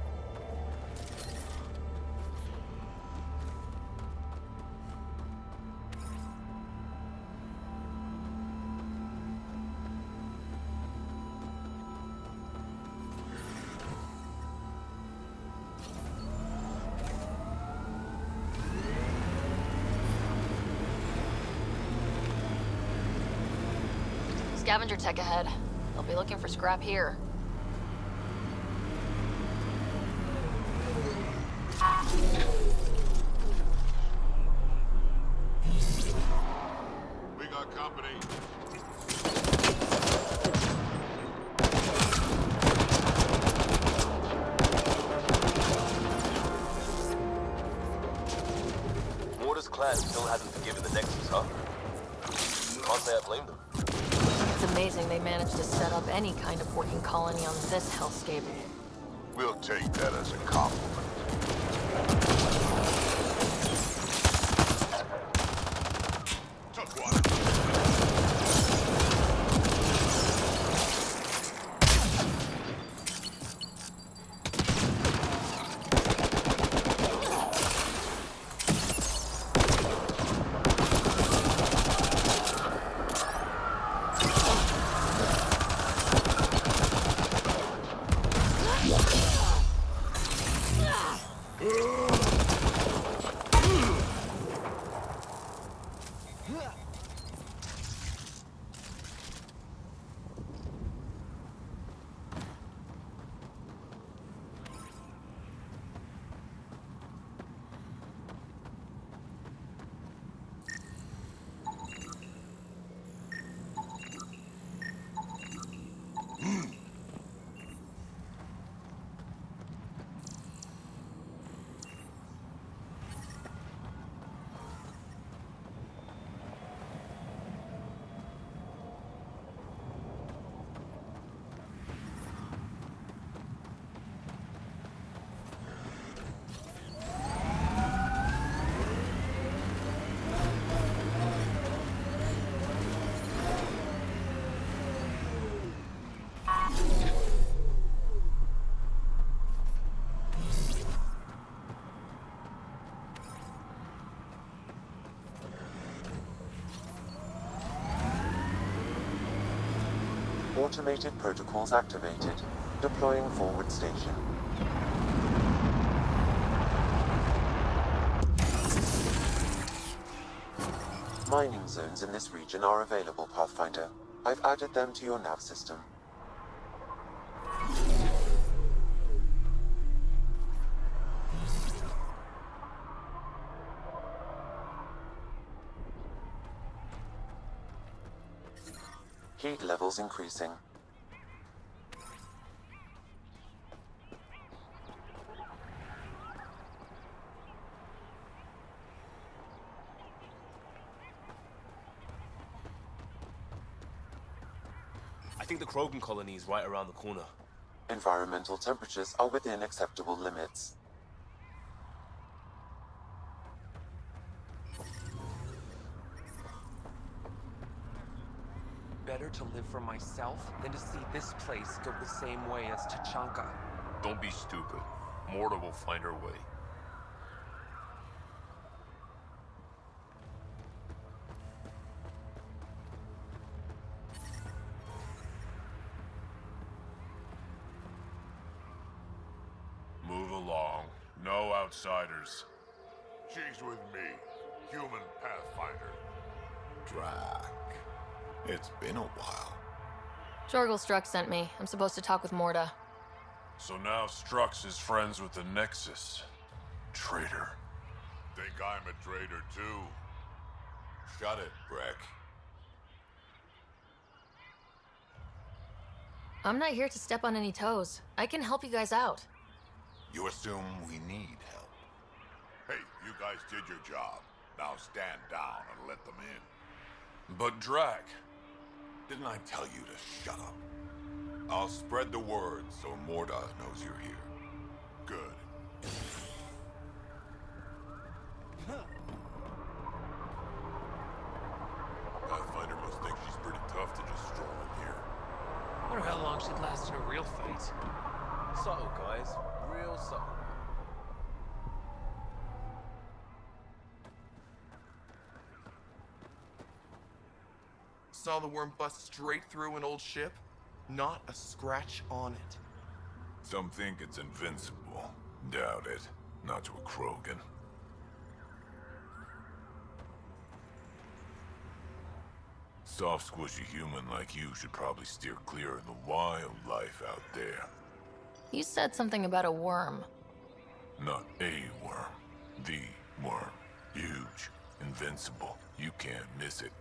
Scavenger tech ahead. They'll be looking for scrap here. We got company. Mortar's clan still hasn't forgiven the Nexus, huh? Can't say I blame them. It's amazing they managed to set up any kind of working colony on this hellscape. We'll take that as a compliment. Took one. Automated protocols activated. Deploying forward station. Mining zones in this region are available, Pathfinder. I've added them to your nav system. Heat levels increasing. I think the Krogan colony is right around the corner. Environmental temperatures are within acceptable limits. Better to live for myself than to see this place go the same way as Tachanka. Don't be stupid. Morta will find her way. Move along. No outsiders. She's with me, human Pathfinder. Drac. It's been a while. Jorgel Strux sent me. I'm supposed to talk with Morta. So now Strux is friends with the Nexus. Traitor. Think I'm a traitor too? Shut it, Breck. I'm not here to step on any toes. I can help you guys out. You assume we need help. Hey, you guys did your job. Now stand down and let them in. But Drac. Didn't I tell you to shut up? I'll spread the word so Morta knows you're here. Good. Pathfinder must think she's pretty tough to just stroll in here. Wonder how long she'd last in a real fight. Subtle, guys. Real subtle. Saw the worm bust straight through an old ship? Not a scratch on it. Some think it's invincible. Doubt it. Not to a Krogan. Soft, squishy human like you should probably steer clear of the wildlife out there. You said something about a worm. Not a worm. The worm. Huge. Invincible. You can't miss it.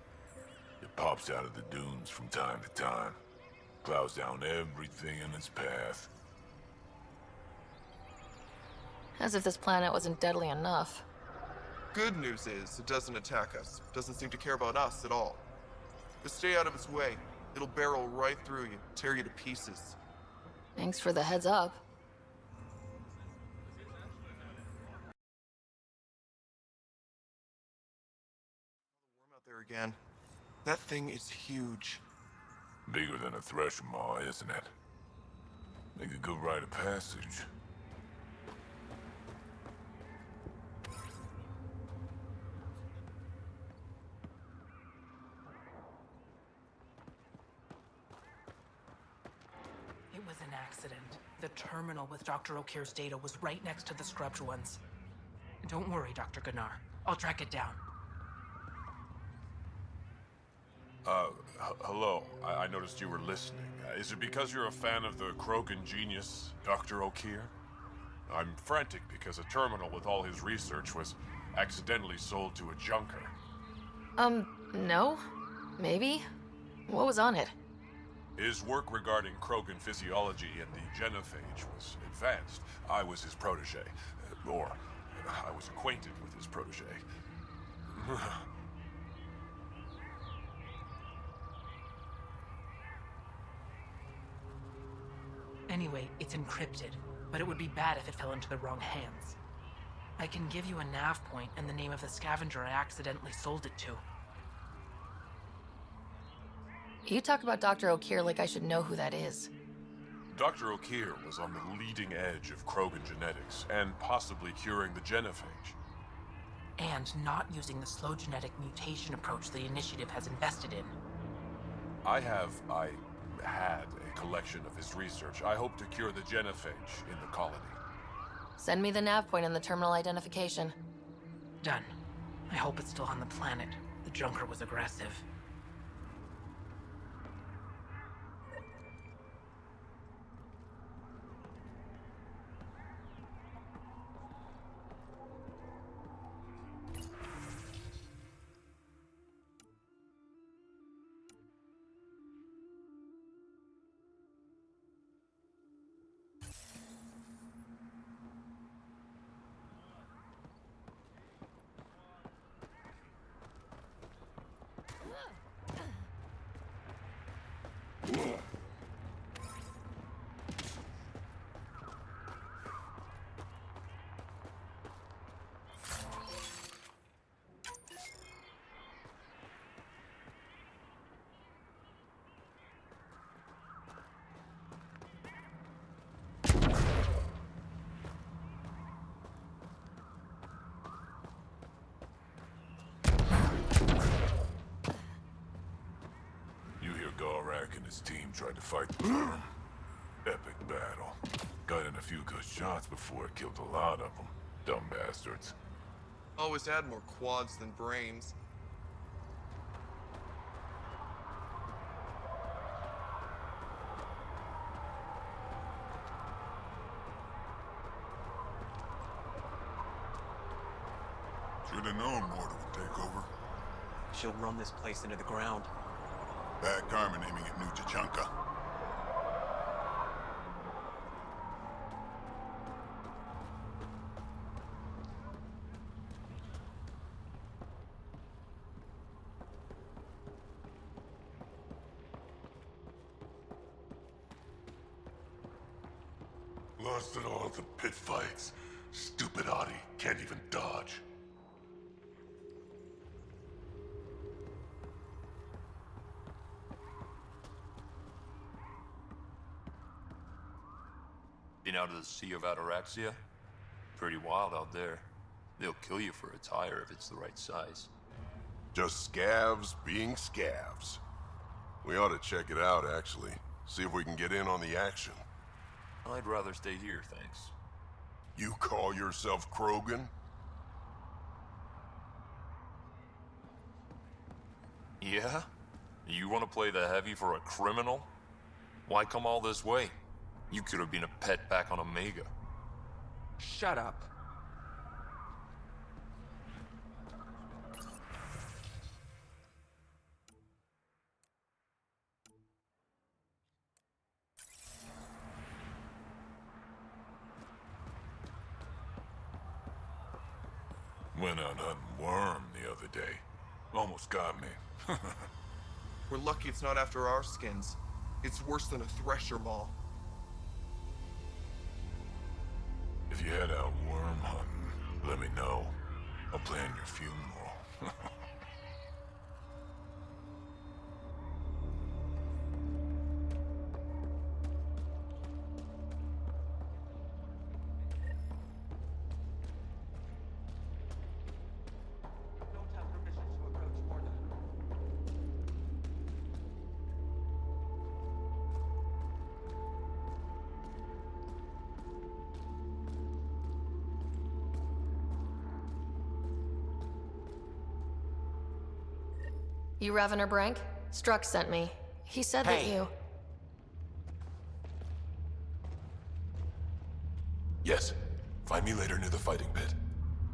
It pops out of the dunes from time to time. Plows down everything in its path. As if this planet wasn't deadly enough. Good news is, it doesn't attack us. Doesn't seem to care about us at all. Just stay out of its way. It'll barrel right through you, tear you to pieces. Thanks for the heads up. Worm out there again. That thing is huge. Bigger than a thresh maw, isn't it? Make a good rite of passage. It was an accident. The terminal with Dr. O'Keefe's data was right next to the scrubbed ones. Don't worry, Dr. Gunnar. I'll track it down. Hello. I noticed you were listening. Is it because you're a fan of the Krogan genius, Dr. O'Keefe? I'm frantic because a terminal with all his research was accidentally sold to a junker. No? Maybe? What was on it? His work regarding Krogan physiology and the genophage was advanced. I was his protege. Or, I was acquainted with his protege. Anyway, it's encrypted, but it would be bad if it fell into the wrong hands. I can give you a nav point and the name of the scavenger I accidentally sold it to. You talk about Dr. O'Keefe like I should know who that is. Dr. O'Keefe was on the leading edge of Krogan genetics, and possibly curing the genophage. And not using the slow genetic mutation approach the Initiative has invested in. I had a collection of his research. I hope to cure the genophage in the colony. Send me the nav point and the terminal identification. Done. I hope it's still on the planet. The Junker was aggressive. And his team tried to fight the worm. Epic battle. Got in a few good shots before it killed a lot of them. Dumb bastards. Always had more quads than brains. Should have known Mortar would take over. She'll run this place into the ground. Bad karma naming it New Tachanka. Lost it all at the pit fights. Stupid Adi can't even dodge. Been out of the Sea of Ataraxia? Pretty wild out there. They'll kill you for a tire if it's the right size. Just scavs being scavs. We ought to check it out, actually. See if we can get in on the action. I'd rather stay here, thanks. You call yourself Krogan? Yeah? You want to play the heavy for a criminal? Why come all this way? You could have been a pet back on Omega. Shut up. Went out hunting worm the other day. Almost got me. We're lucky it's not after our skins. It's worse than a thresher maw. If you head out worm hunting, let me know. I'll plan your funeral. You Revener Brank? Struck sent me. He said that you... Yes. Find me later near the fighting pit.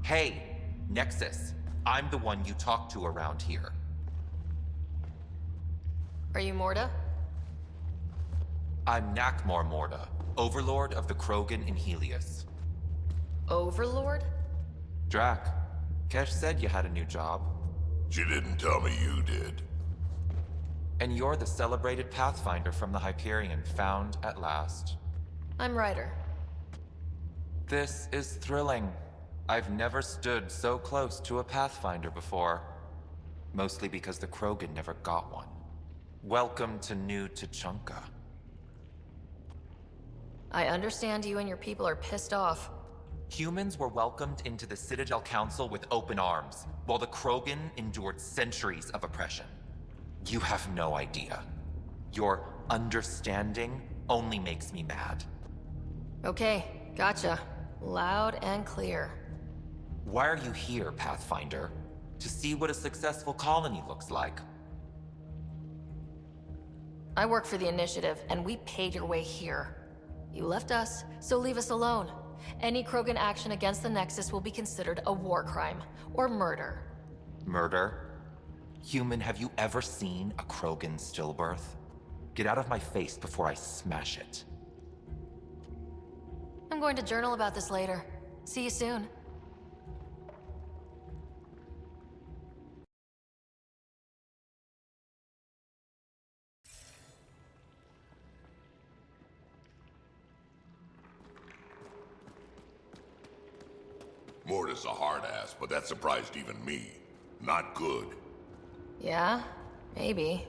Hey, Nexus. I'm the one you talk to around here. Are you Morta? I'm Nakmor Morta, Overlord of the Krogan in Helios. Overlord? Drac, Kesh said you had a new job. She didn't tell me you did. And you're the celebrated Pathfinder from the Hyperion, found at last. I'm Ryder. This is thrilling. I've never stood so close to a Pathfinder before. Mostly because the Krogan never got one. Welcome to New Tachanka. I understand you and your people are pissed off. Humans were welcomed into the Citadel Council with open arms, while the Krogan endured centuries of oppression. You have no idea. Your understanding only makes me mad. Okay, gotcha. Loud and clear. Why are you here, Pathfinder? To see what a successful colony looks like. I work for the Initiative, and we paid your way here. You left us, so leave us alone. Any Krogan action against the Nexus will be considered a war crime, or murder. Murder? Human, have you ever seen a Krogan stillbirth? Get out of my face before I smash it. I'm going to journal about this later. See you soon. Mort is a hard ass, but that surprised even me. Not good. Yeah? Maybe.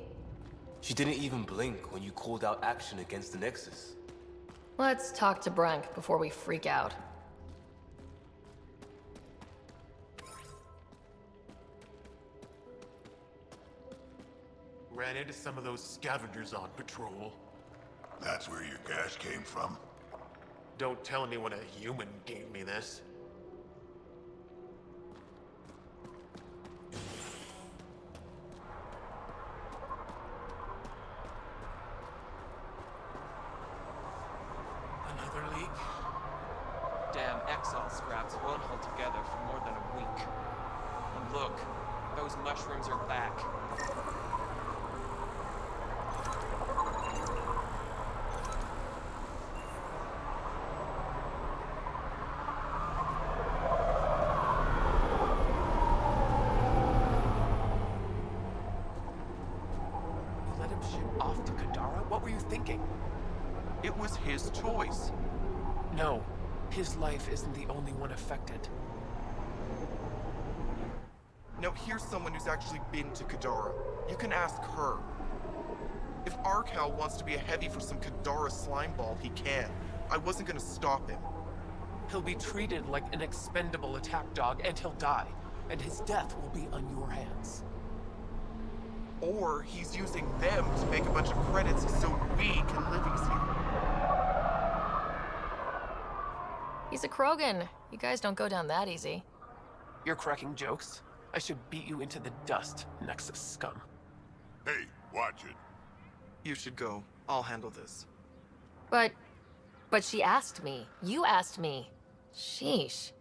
She didn't even blink when you called out action against the Nexus. Let's talk to Brunk before we freak out. Ran into some of those scavengers on patrol. That's where your cash came from? Don't tell anyone a human gave me this. Another leak? Damn exile scraps won't hold together for more than a week. And look, those mushrooms are back. You let him ship off to Kadara? What were you thinking? It was his choice. No, his life isn't the only one affected. Now here's someone who's actually been to Kadara. You can ask her. If Arkal wants to be a heavy for some Kadara slimeball, he can. I wasn't gonna stop him. He'll be treated like an expendable attack dog and he'll die. And his death will be on your hands. Or he's using them to make a bunch of credits so we can live easier. He's a Krogan. You guys don't go down that easy. You're cracking jokes? I should beat you into the dust, Nexus scum. Hey, watch it. You should go. I'll handle this. But she asked me. You asked me. Sheesh.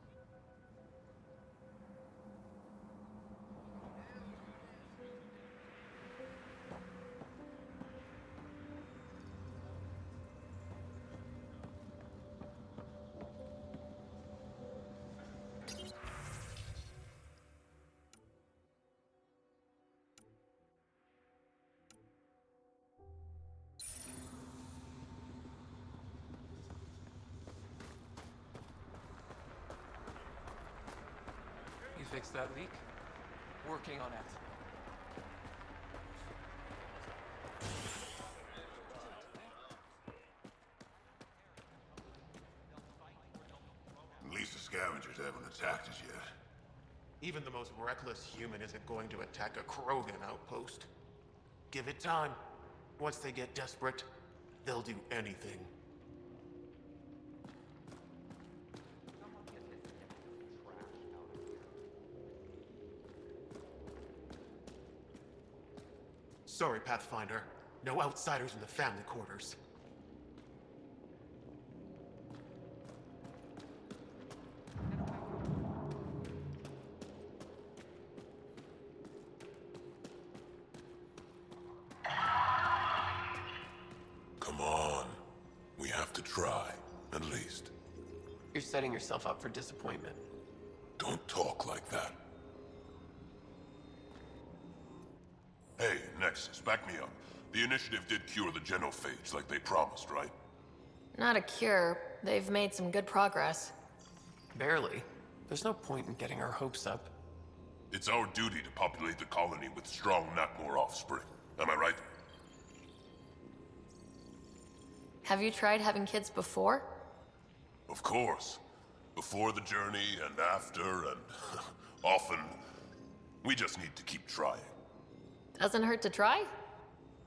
You fixed that leak? Working on it. At least the scavengers haven't attacked us yet. Even the most reckless human isn't going to attack a Krogan outpost. Give it time. Once they get desperate, they'll do anything. Sorry, Pathfinder. No outsiders in the family quarters. Come on. We have to try, at least. You're setting yourself up for disappointment. Don't talk like that. Hey, Nexus, back me up. The Initiative did cure the genophage like they promised, right? Not a cure. They've made some good progress. Barely. There's no point in getting our hopes up. It's our duty to populate the colony with strong, not more offspring. Am I right? Have you tried having kids before? Of course. Before the journey and after and often. We just need to keep trying. Doesn't hurt to try?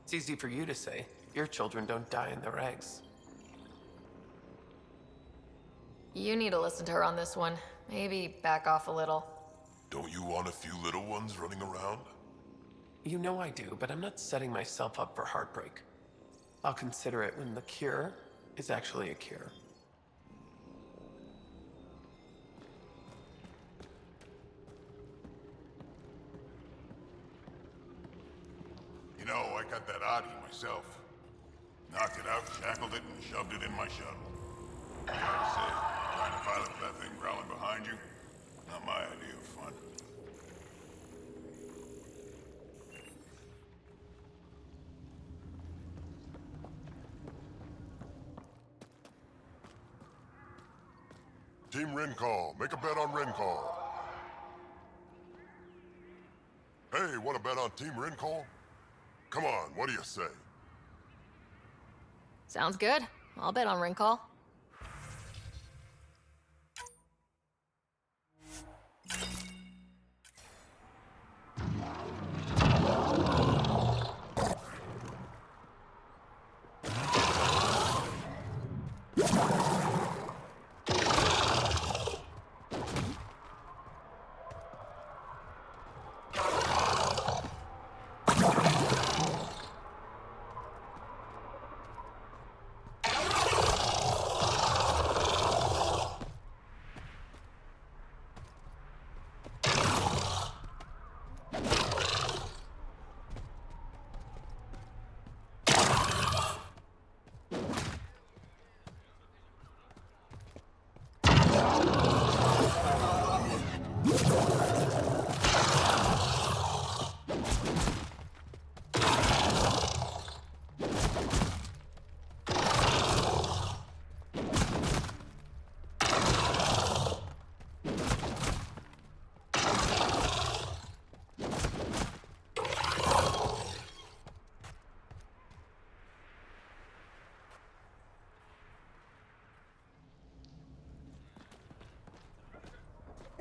It's easy for you to say. Your children don't die in their eggs. You need to listen to her on this one. Maybe back off a little. Don't you want a few little ones running around? You know I do, but I'm not setting myself up for heartbreak. I'll consider it when the cure is actually a cure. You know, I got that Audi myself. Knocked it out, shackled it, and shoved it in my shuttle. I gotta say, trying to pilot that thing growling behind you, not my idea of fun. Team Rincall, make a bet on Rincall. Hey, want to bet on Team Rincall? Come on, what do you say? Sounds good. I'll bet on Rincall.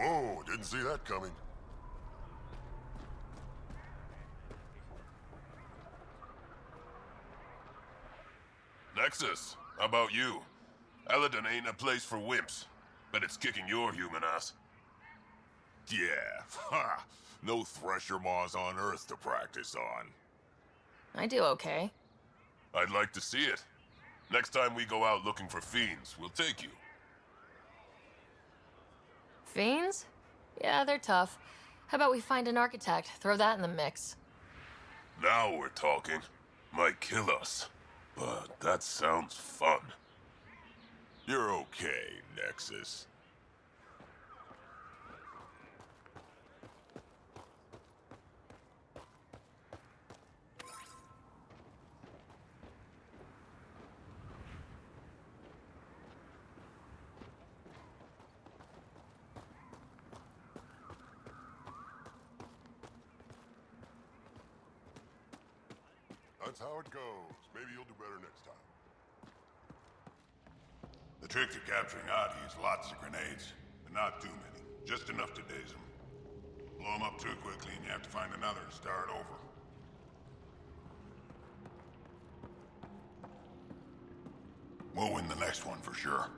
Whoa, didn't see that coming. Nexus, how about you? Eladon ain't a place for wimps, but it's kicking your human ass. Yeah, ha! No thresher maws on Earth to practice on. I do okay. I'd like to see it. Next time we go out looking for fiends, we'll take you. Fiends? Yeah, they're tough. How about we find an architect, throw that in the mix? Now we're talking. Might kill us, but that sounds fun. You're okay, Nexus. That's how it goes. Maybe you'll do better next time. The trick to capturing Adi is lots of grenades, but not too many. Just enough to daze them. Blow them up too quickly and you have to find another and start over. We'll win the next one for sure.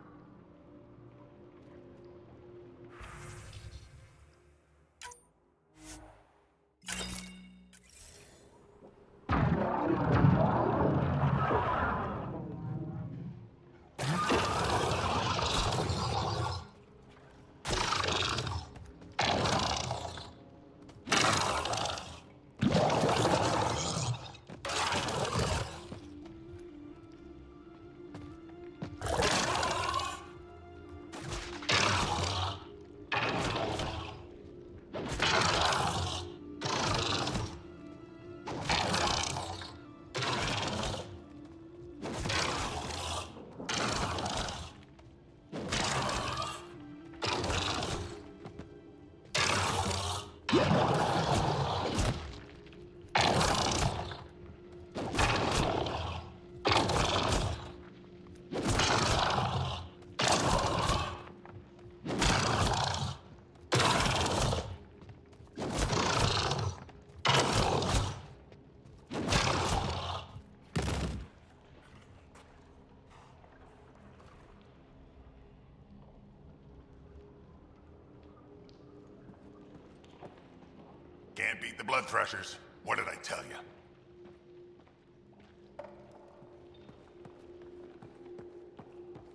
the blood threshers. What did I tell you?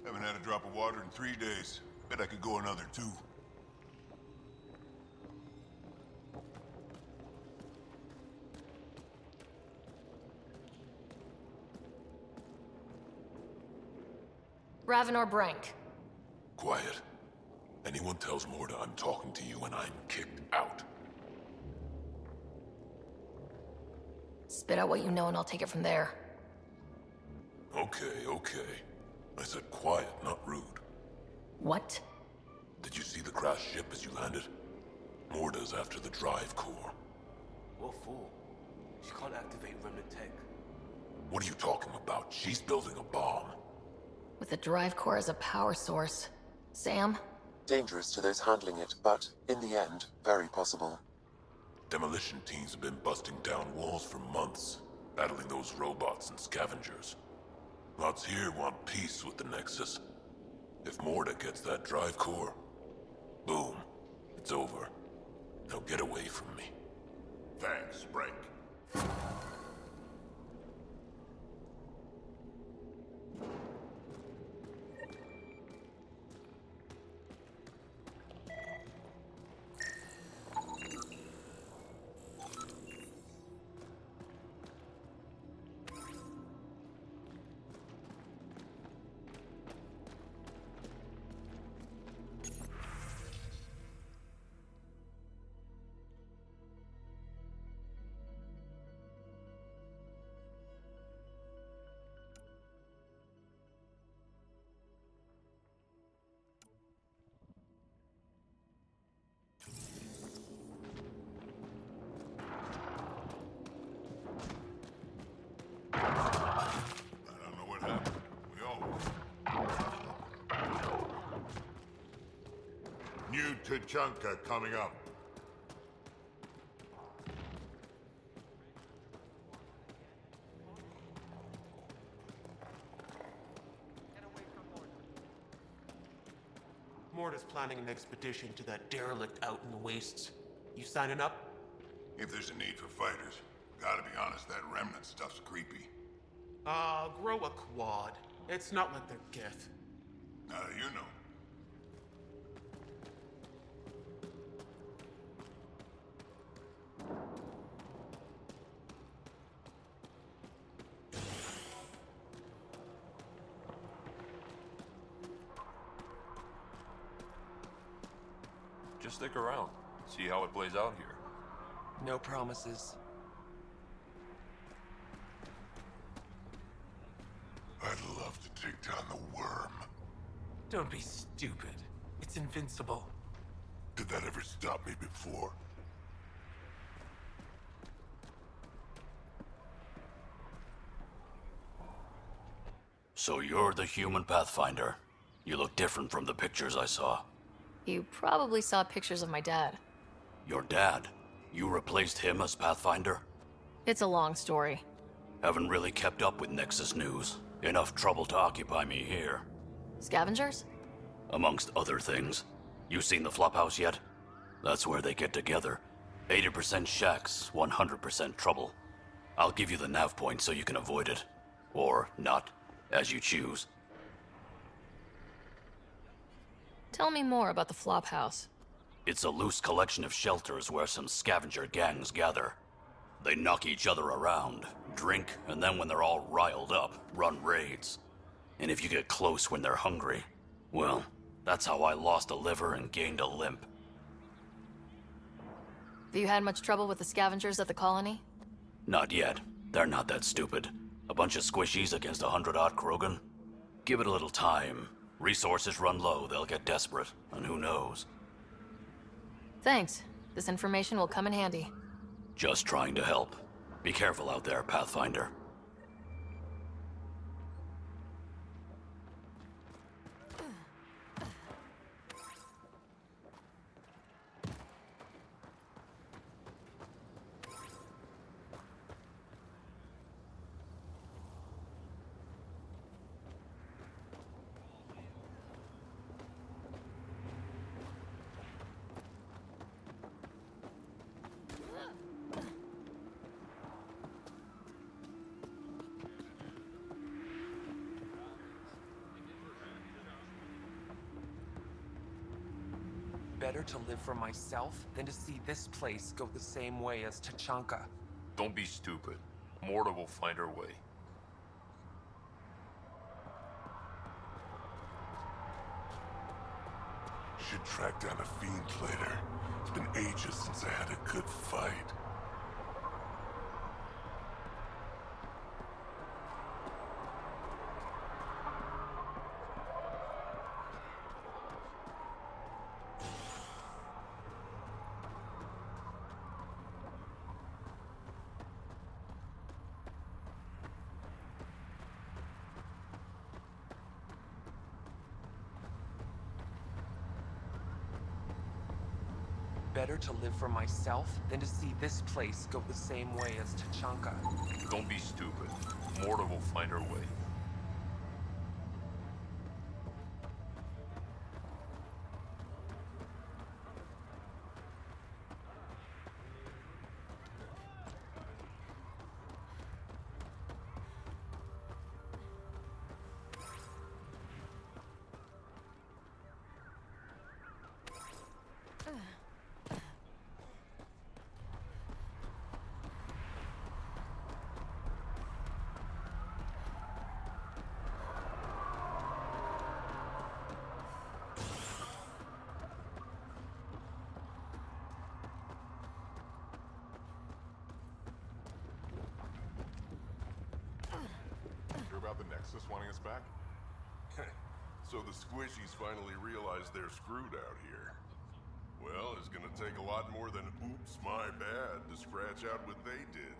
Haven't had a drop of water in 3 days. Bet I could go another 2. Raven or Brank? Quiet. Anyone tells Morda I'm talking to you and I'm kicked out. Spit out what you know and I'll take it from there. Okay, okay. I said quiet, not rude. What? Did you see the crashed ship as you landed? Morda's after the drive core. What for? She can't activate remnant tech. What are you talking about? She's building a bomb. With the drive core as a power source. Sam? Dangerous to those handling it, but, in the end, very possible. Demolition teams have been busting down walls for months, battling those robots and scavengers. Lots here want peace with the Nexus. If Morda gets that drive core, boom, it's over. Now get away from me. Thanks, Brank. New Tachanka coming up. Morda's planning an expedition to that derelict out in the wastes. You signing up? If there's a need for fighters. Gotta be honest, that remnant stuff's creepy. Grow a quad. It's not like they're Geth. How do you know? Just stick around. See how it plays out here. No promises. I'd love to take down the worm. Don't be stupid. It's invincible. Did that ever stop me before? So you're the human Pathfinder. You look different from the pictures I saw. You probably saw pictures of my dad. Your dad? You replaced him as Pathfinder? It's a long story. Haven't really kept up with Nexus news. Enough trouble to occupy me here. Scavengers? Amongst other things. You seen the Flophouse yet? That's where they get together. 80% shacks, 100% trouble. I'll give you the nav point so you can avoid it. Or not, as you choose. Tell me more about the Flophouse. It's a loose collection of shelters where some scavenger gangs gather. They knock each other around, drink, and then when they're all riled up, run raids. And if you get close when they're hungry, well, that's how I lost a liver and gained a limp. Have you had much trouble with the scavengers at the colony? Not yet. They're not that stupid. A bunch of squishies against 100-odd Krogan? Give it a little time. Resources run low, they'll get desperate, and who knows? Thanks. This information will come in handy. Just trying to help. Be careful out there, Pathfinder. Better to live for myself than to see this place go the same way as Tachanka. Don't be stupid. Morta will find her way. Should track down a fiend later. It's been ages since I had a good fight. Better to live for myself than to see this place go the same way as Tachanka. Don't be stupid. Morta will find her way. About the Nexus wanting us back? So the squishies finally realized they're screwed out here. Well, it's gonna take a lot more than oops, my bad to scratch out what they did.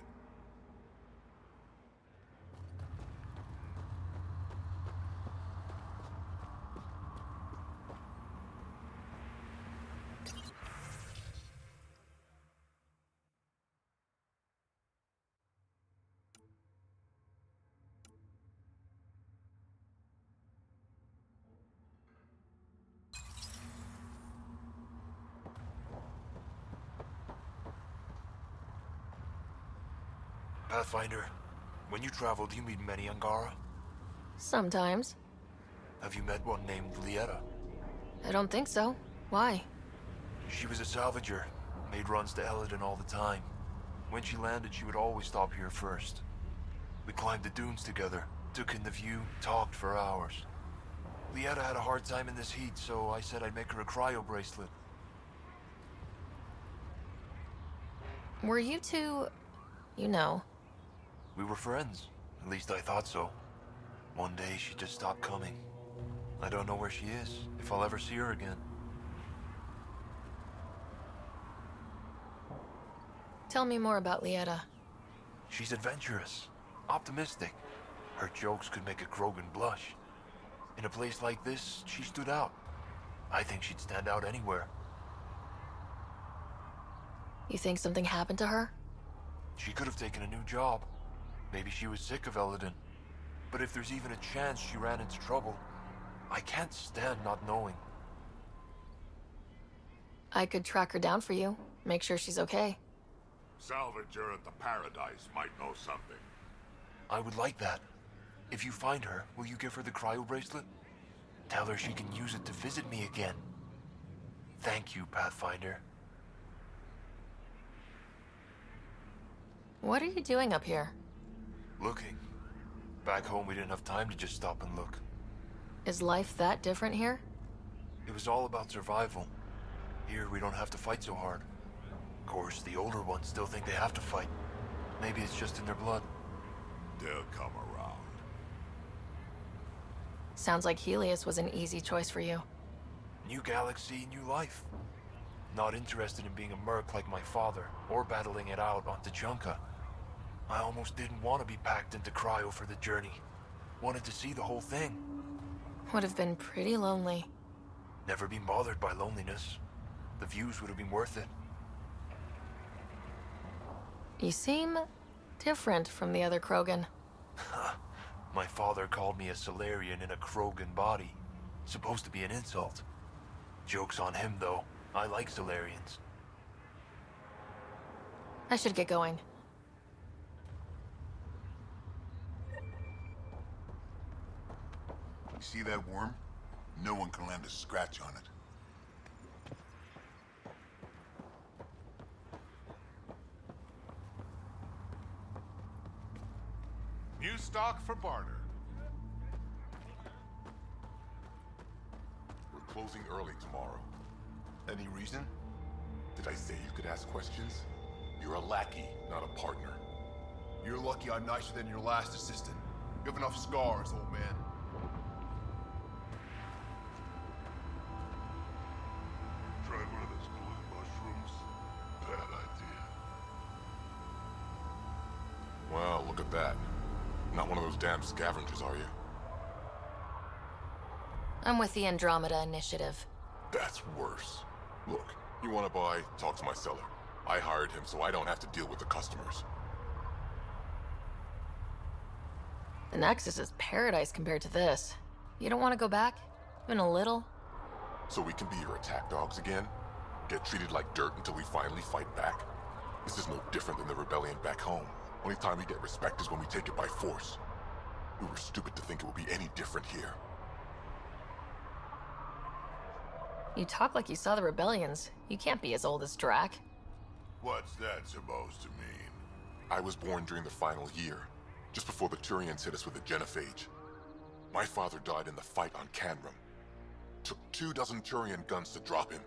Pathfinder, when you travel, do you meet many Angara? Sometimes. Have you met one named Lieta? I don't think so. Why? She was a salvager, made runs to Eladin all the time. When she landed, she would always stop here first. We climbed the dunes together, took in the view, talked for hours. Lieta had a hard time in this heat, so I said I'd make her a cryo bracelet. Were you two... you know... We were friends. At least I thought so. One day she just stopped coming. I don't know where she is, if I'll ever see her again. Tell me more about Lieta. She's adventurous, optimistic. Her jokes could make a Krogan blush. In a place like this, she stood out. I think she'd stand out anywhere. You think something happened to her? She could have taken a new job. Maybe she was sick of Eladin. But if there's even a chance she ran into trouble, I can't stand not knowing. I could track her down for you, make sure she's okay. Salvager at the Paradise might know something. I would like that. If you find her, will you give her the cryo bracelet? Tell her she can use it to visit me again. Thank you, Pathfinder. What are you doing up here? Looking. Back home, we didn't have time to just stop and look. Is life that different here? It was all about survival. Here, we don't have to fight so hard. Of course, the older ones still think they have to fight. Maybe it's just in their blood. They'll come around. Sounds like Helios was an easy choice for you. New galaxy, new life. Not interested in being a merc like my father, or battling it out on Tachanka. I almost didn't want to be packed into cryo for the journey. Wanted to see the whole thing. Would have been pretty lonely. Never been bothered by loneliness. The views would have been worth it. You seem different from the other Krogan. My father called me a Solarian in a Krogan body. Supposed to be an insult. Joke's on him, though. I like Solarians. I should get going. You see that worm? No one can land a scratch on it. stock for barter. We're closing early tomorrow. Any reason? Did I say you could ask questions? You're a lackey, not a partner. You're lucky I'm nicer than your last assistant. You have enough scars, old man. Try one of those glue mushrooms? Bad idea. Well, look at that. Not one of those damn scavengers, are you? I'm with the Andromeda Initiative. That's worse. Look, you want to buy? Talk to my seller. I hired him so I don't have to deal with the customers. The Nexus is paradise compared to this. You don't want to go back? Even a little? So we can be your attack dogs again? Get treated like dirt until we finally fight back? This is no different than the rebellion back home. Only time we get respect is when we take it by force. We were stupid to think it would be any different here. You talk like you saw the rebellions. You can't be as old as Drac. What's that supposed to mean? I was born during the final year, just before the Turians hit us with the genophage. My father died in the fight on Canrum. Took 24 Turian guns to drop him.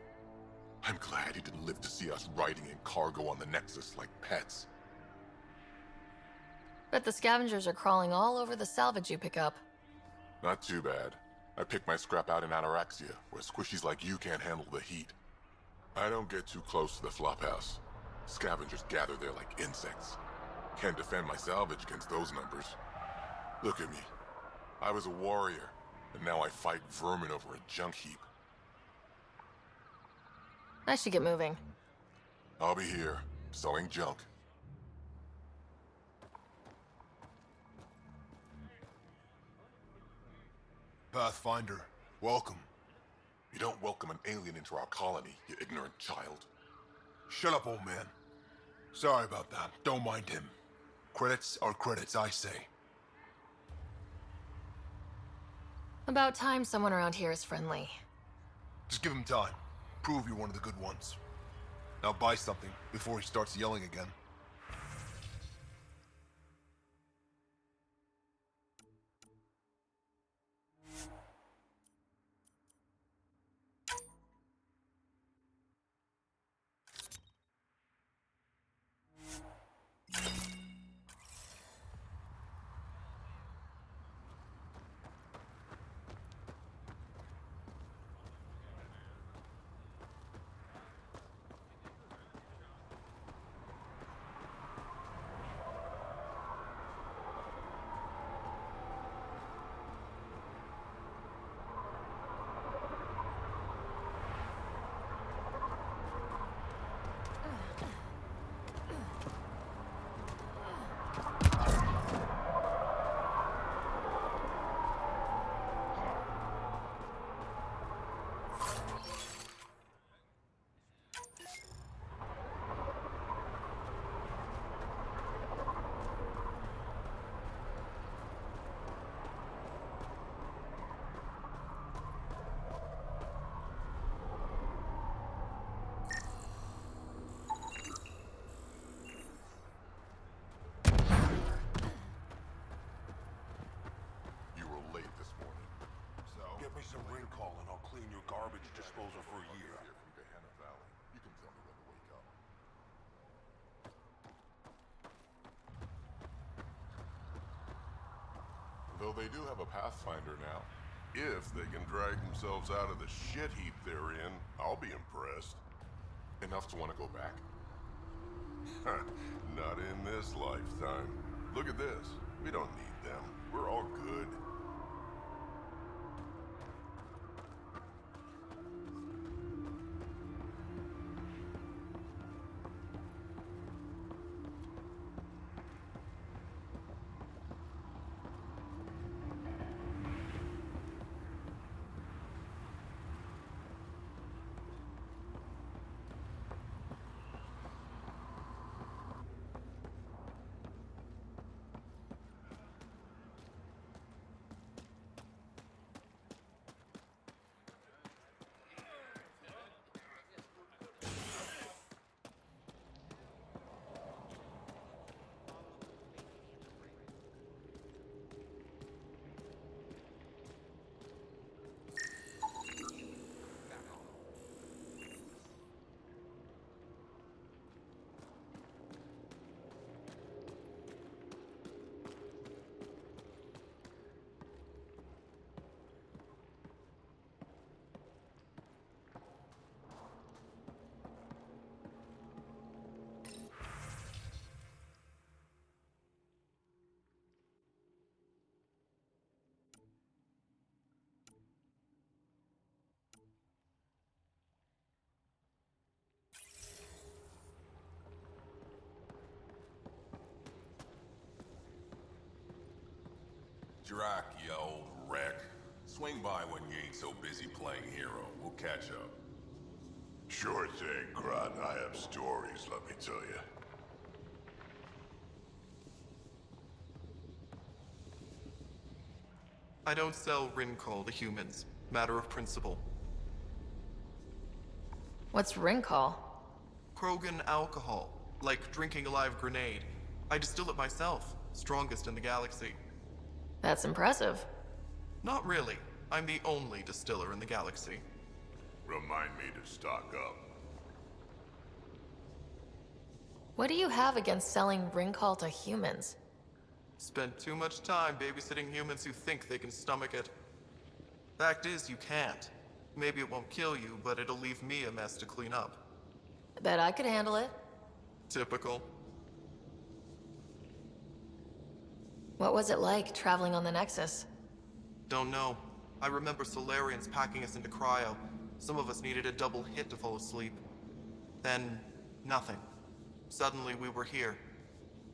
I'm glad he didn't live to see us riding in cargo on the Nexus like pets. Bet the scavengers are crawling all over the salvage you pick up. Not too bad. I picked my scrap out in Ataraxia, where squishies like you can't handle the heat. I don't get too close to the flophouse. Scavengers gather there like insects. Can't defend my salvage against those numbers. Look at me. I was a warrior, and now I fight vermin over a junk heap. I should get moving. I'll be here, selling junk. Pathfinder, welcome. You don't welcome an alien into our colony, you ignorant child. Shut up, old man. Sorry about that. Don't mind him. Credits are credits, I say. About time someone around here is friendly. Just give him time. Prove you're one of the good ones. Now buy something before he starts yelling again. Get me some ring call and I'll clean your garbage disposal for a year. You can tell me when to wake up. Though they do have a Pathfinder now. If they can drag themselves out of the shit heap they're in, I'll be impressed. Enough to want to go back. Not in this lifetime. Look at this. We don't need them. We're all good. Drac, you old wreck. Swing by when you ain't so busy playing hero. We'll catch up. Sure thing, Grunt. I have stories, let me tell you. I don't sell Rincol to humans. Matter of principle. What's Rincol? Krogan alcohol. Like drinking a live grenade. I distill it myself. Strongest in the galaxy. That's impressive. Not really. I'm the only distiller in the galaxy. Remind me to stock up. What do you have against selling Rincol to humans? Spent too much time babysitting humans who think they can stomach it. Fact is, you can't. Maybe it won't kill you, but it'll leave me a mess to clean up. I bet I could handle it. Typical. What was it like traveling on the Nexus? Don't know. I remember Solarians packing us into cryo. Some of us needed a double hit to fall asleep. Then, nothing. Suddenly we were here.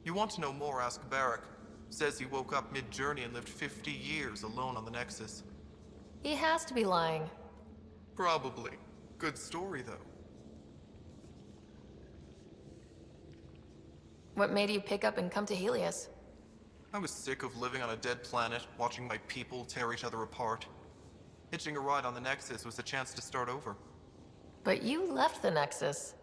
You want to know more, ask Barrack. Says he woke up mid-journey and lived 50 years alone on the Nexus. He has to be lying. Probably. Good story, though. What made you pick up and come to Helios? I was sick of living on a dead planet, watching my people tear each other apart. Hitching a ride on the Nexus was a chance to start over. But you left the Nexus.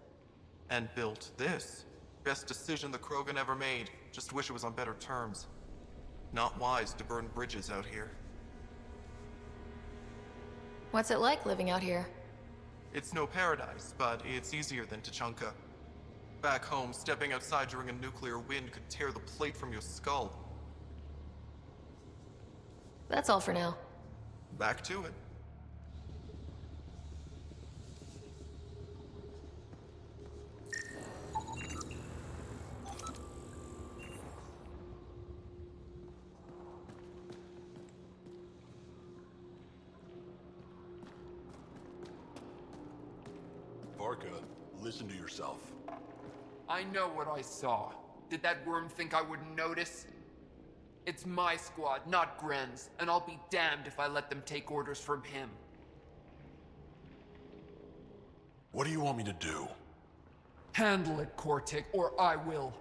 And built this. Best decision the Krogan ever made. Just wish it was on better terms. Not wise to burn bridges out here. What's it like living out here? It's no paradise, but it's easier than Tachanka. Back home, stepping outside during a nuclear wind could tear the plate from your skull. That's all for now. Back to it. Varka, listen to yourself. I know what I saw. Did that worm think I wouldn't notice? It's my squad, not Gren's, and I'll be damned if I let them take orders from him. What do you want me to do? Handle it, Cortic, or I will.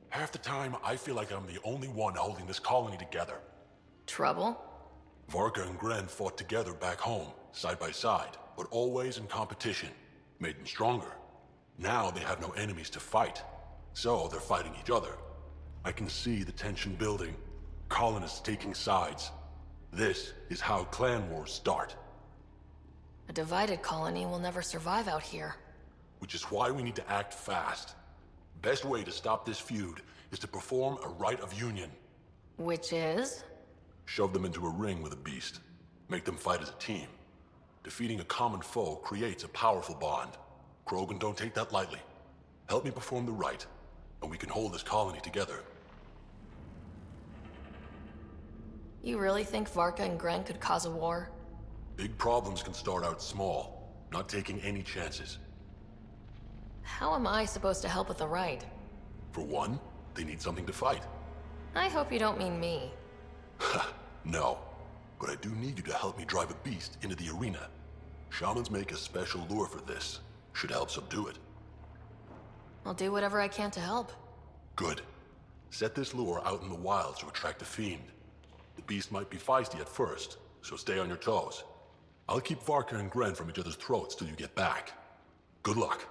Half the time, I feel like I'm the only one holding this colony together. Trouble? Varka and Gren fought together back home, side by side, but always in competition. Made them stronger. Now they have no enemies to fight, so they're fighting each other. I can see the tension building, colonists taking sides. This is how clan wars start. A divided colony will never survive out here. Which is why we need to act fast. Best way to stop this feud is to perform a rite of union. Which is? Shove them into a ring with a beast. Make them fight as a team. Defeating a common foe creates a powerful bond. Krogan don't take that lightly. Help me perform the rite, and we can hold this colony together. You really think Varka and Gren could cause a war? Big problems can start out small, not taking any chances. How am I supposed to help with the rite? For one, they need something to fight. I hope you don't mean me. No, but I do need you to help me drive a beast into the arena. Shamans make a special lure for this. Should help subdue it. I'll do whatever I can to help. Good. Set this lure out in the wild to attract the fiend. The beast might be feisty at first, so stay on your toes. I'll keep Varka and Gren from each other's throats till you get back. Good luck.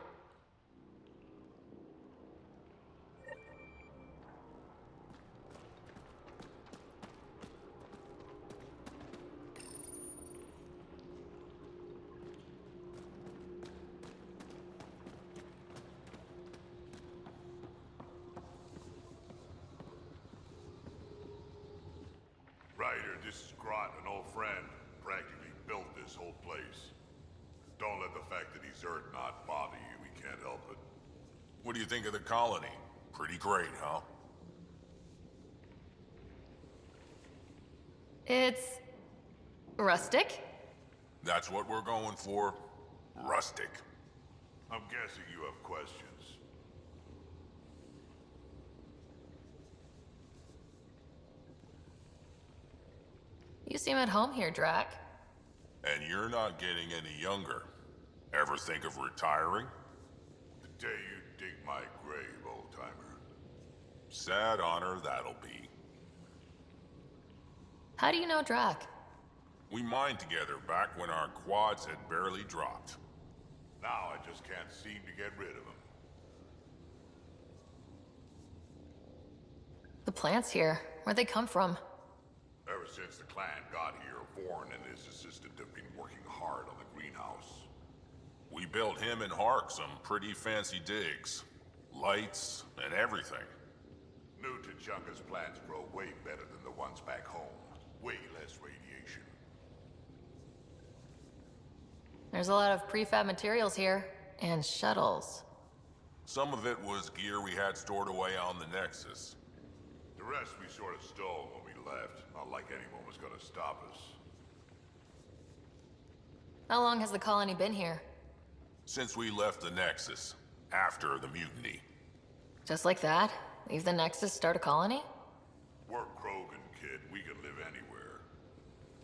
Ryder, this is Grot, an old friend. Practically built this whole place. Don't let the fact that he's Earth not bother you. We can't help it. What do you think of the colony? Pretty great, huh? It's... rustic? That's what we're going for. Rustic. I'm guessing you have questions. seem at home here, Drac. And you're not getting any younger. Ever think of retiring? The day you dig my grave, old-timer. Sad honor that'll be. How do you know Drac? We mined together back when our quads had barely dropped. Now I just can't seem to get rid of him. The plants here, where'd they come from? Ever since the clan got here, Vorn and his assistant have been working hard on the greenhouse. We built him and Hark some pretty fancy digs. Lights and everything. New Tuchanka's plants grow way better than the ones back home. Way less radiation. There's a lot of prefab materials here, and shuttles. Some of it was gear we had stored away on the Nexus. The rest we sort of stole when we left. Not like anyone was gonna stop us. How long has the colony been here? Since we left the Nexus, after the mutiny. Just like that? Leave the Nexus, start a colony? We're Krogan, kid. We can live anywhere.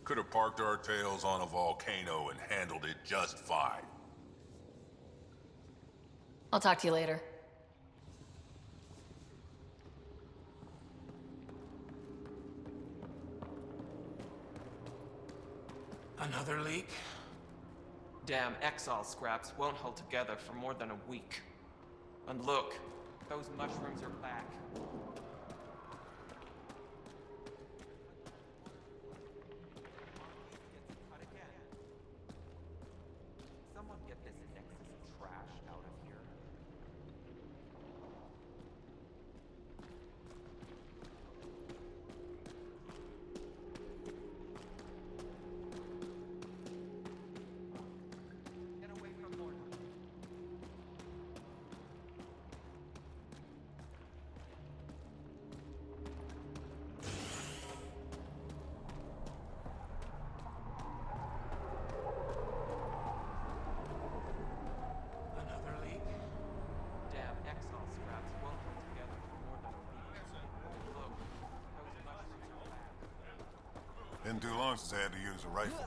Could have parked our tails on a volcano and handled it just fine. I'll talk to you later. Another leak? Damn exile scraps won't hold together for more than a week. And look, those mushrooms are back. Someone get this Nexus trash out of here. Get away from Lord. Another leak? Damn exile scraps won't hold together for more than a week. Look, those mushrooms are back. Been too long since I had to use a rifle.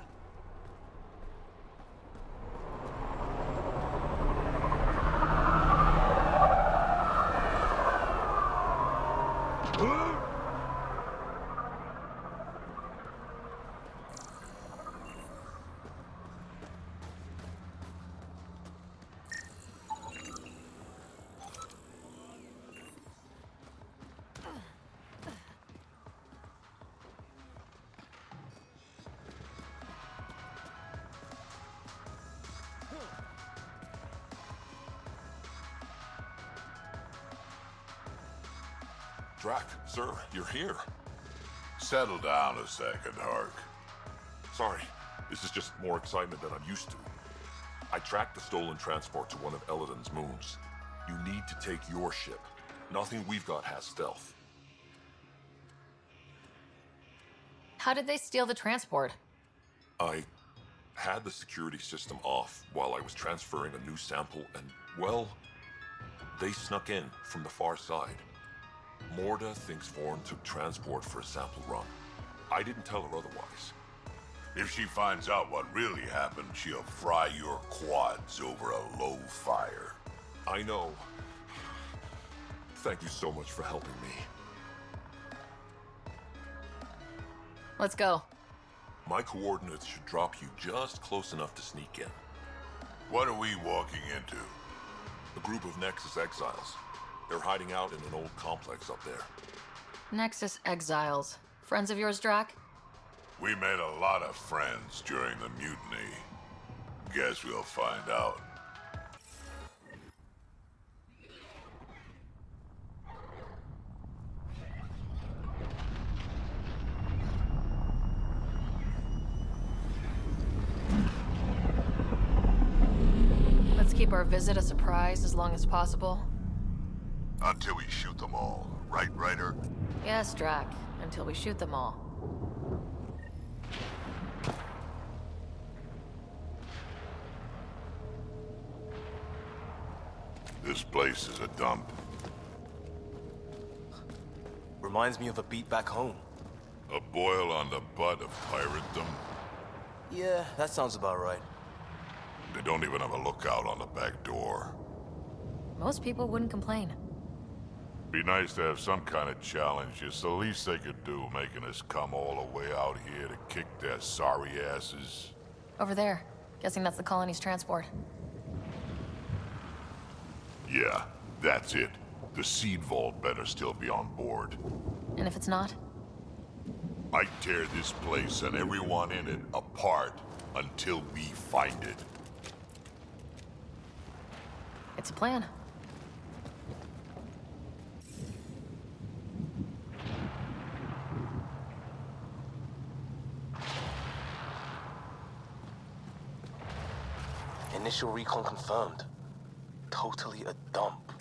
Drac, sir, you're here. Settle down a second, Hark. Sorry, this is just more excitement than I'm used to. I tracked the stolen transport to one of Eladon's moons. You need to take your ship. Nothing we've got has stealth. How did they steal the transport? I had the security system off while I was transferring a new sample and, well, they snuck in from the far side. Morda thinks Vorn took transport for a sample run. I didn't tell her otherwise. If she finds out what really happened, she'll fry your quads over a low fire. I know. Thank you so much for helping me. Let's go. My coordinates should drop you just close enough to sneak in. What are we walking into? A group of Nexus exiles. They're hiding out in an old complex up there. Nexus exiles. Friends of yours, Drac? We made a lot of friends during the mutiny. Guess we'll find out. Let's keep our visit a surprise as long as possible. Until we shoot them all, right, Ryder? Yes, Drac. Until we shoot them all. This place is a dump. Reminds me of a beat back home. A boil on the butt of piratedom? Yeah, that sounds about right. They don't even have a lookout on the back door. Most people wouldn't complain. Be nice to have some kind of challenge. It's the least they could do, making us come all the way out here to kick their sorry asses. Over there. Guessing that's the colony's transport. Yeah, that's it. The seed vault better still be on board. And if it's not? I tear this place and everyone in it apart until we find it. It's a plan. Initial recon confirmed. Totally a dump.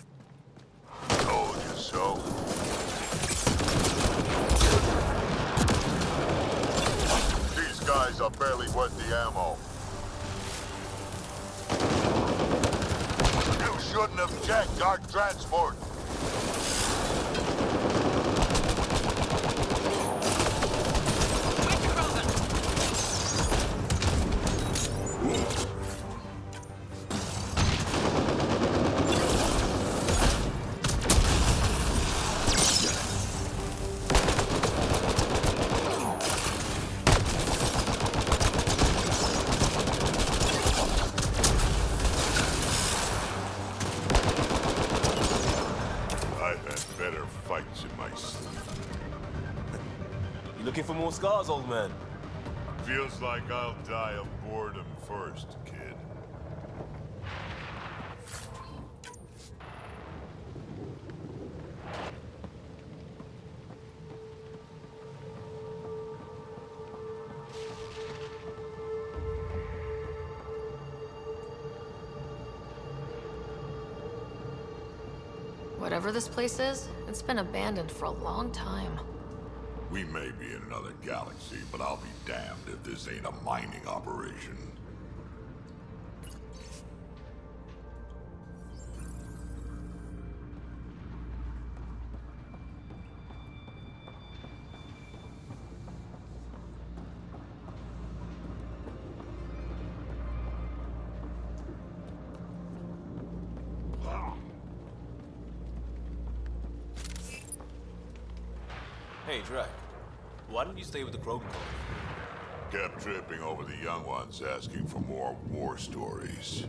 Told you so. These guys are barely worth the ammo. You shouldn't have jacked our transport. Looking for more scars, old man? Feels like I'll die of boredom first, kid. Whatever this place is, it's been abandoned for a long time. We may be in another galaxy, but I'll be damned if this ain't a mining operation. Hey, Drac. Why didn't you stay with the Krogan colony? Kept tripping over the young ones asking for more war stories.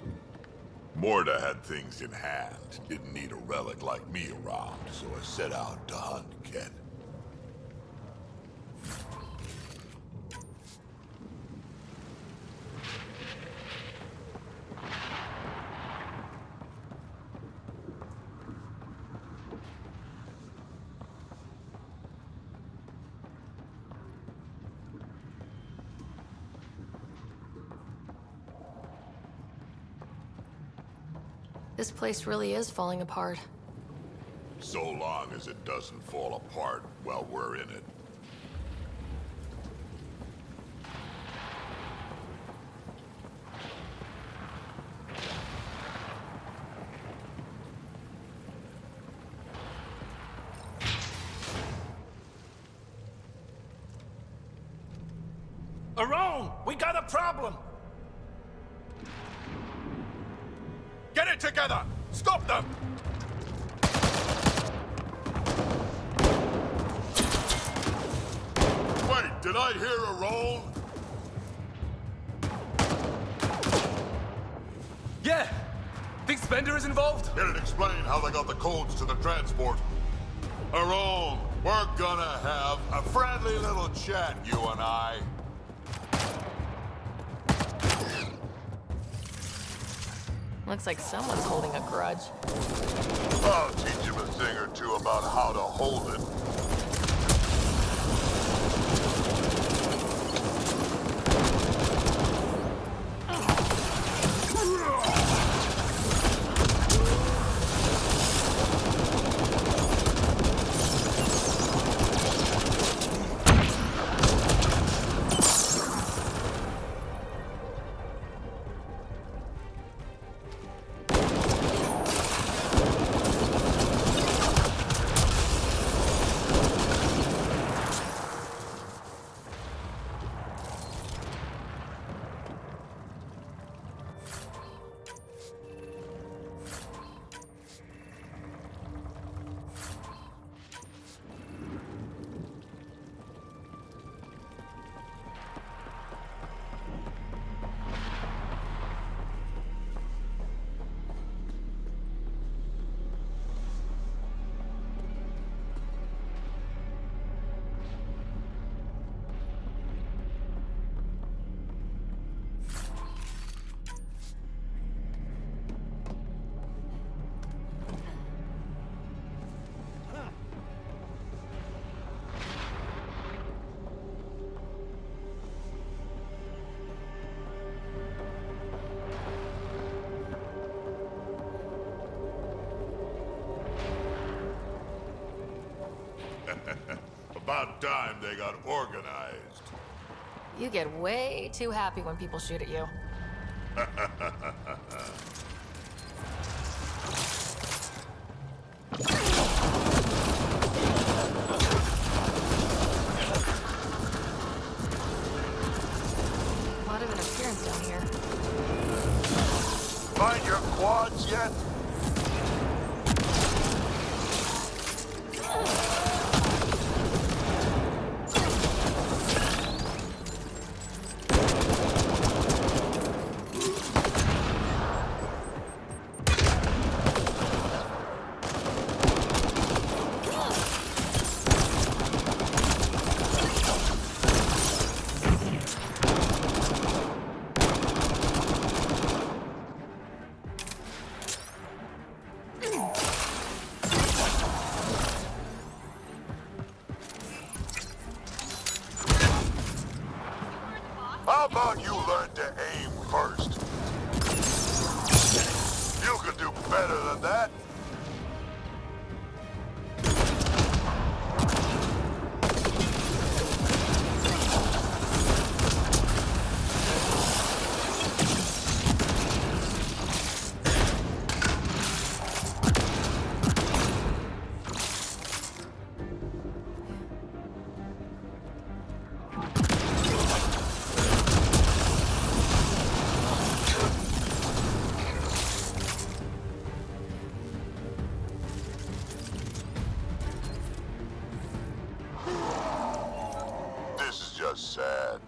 Morta had things in hand. Didn't need a relic like me around, so I set out to hunt Ken. This place really is falling apart. So long as it doesn't fall apart while we're in it. Around! We got a problem! Get it together! Stop them! Wait, did I hear a roll? Yeah! Think Spender is involved? It'd explain how they got the codes to the transport. Aron, we're gonna have a friendly little chat, you and I. Looks like someone's holding a grudge. I'll teach him a thing or two about how to hold it. time they got organized. You get way too happy when people shoot at you. Lot of interference down here. Find your quads yet? How about you learn to aim first? You could do better than that. This is just sad.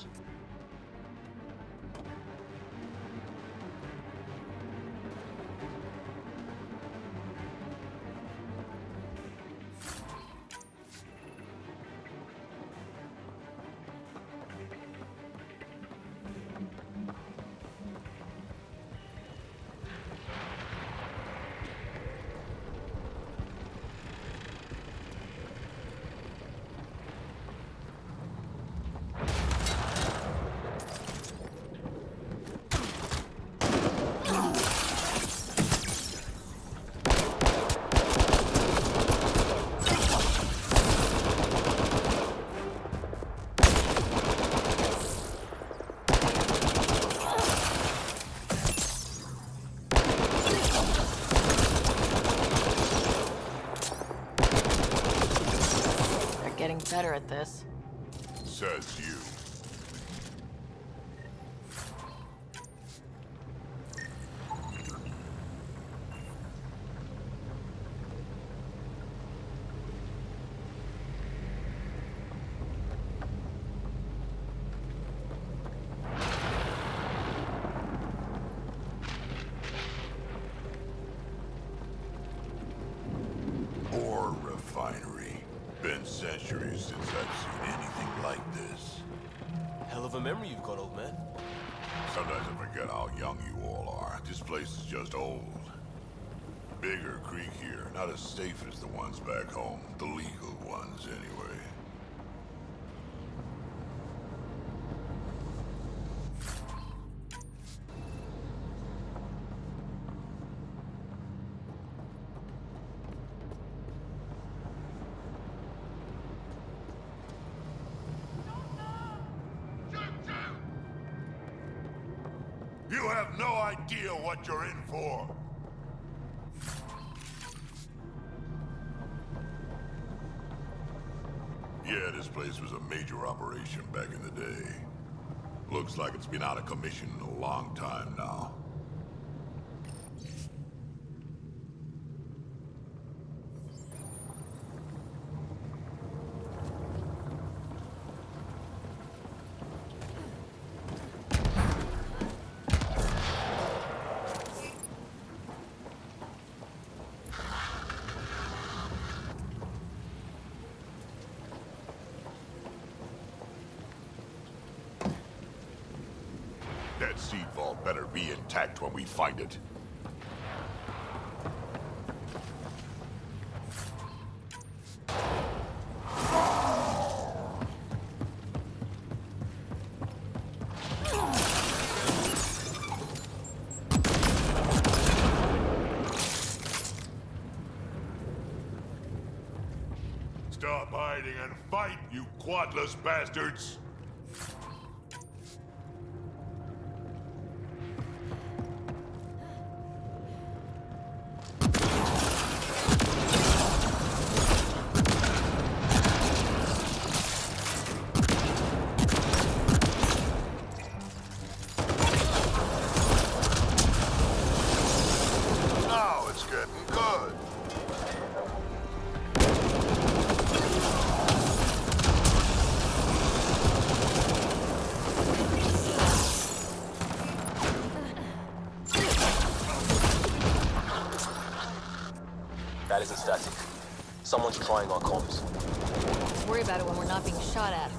Getting better at this. Says you. Ore refinery. Been centuries since I've seen anything like this. Hell of a memory you've got, old man. Sometimes I forget how young you all are. This place is just old. Bigger creek here, not as safe as the ones back home. The legal ones, anyway. You have no idea what you're in for. Yeah, this place was a major operation back in the day. Looks like it's been out of commission in a long time now. That seed vault better be intact when we find it. Stop by hiding and fight, you quadless bastards! Now it's getting good. That isn't static. Someone's trying our comms. Worry about it when we're not being shot at.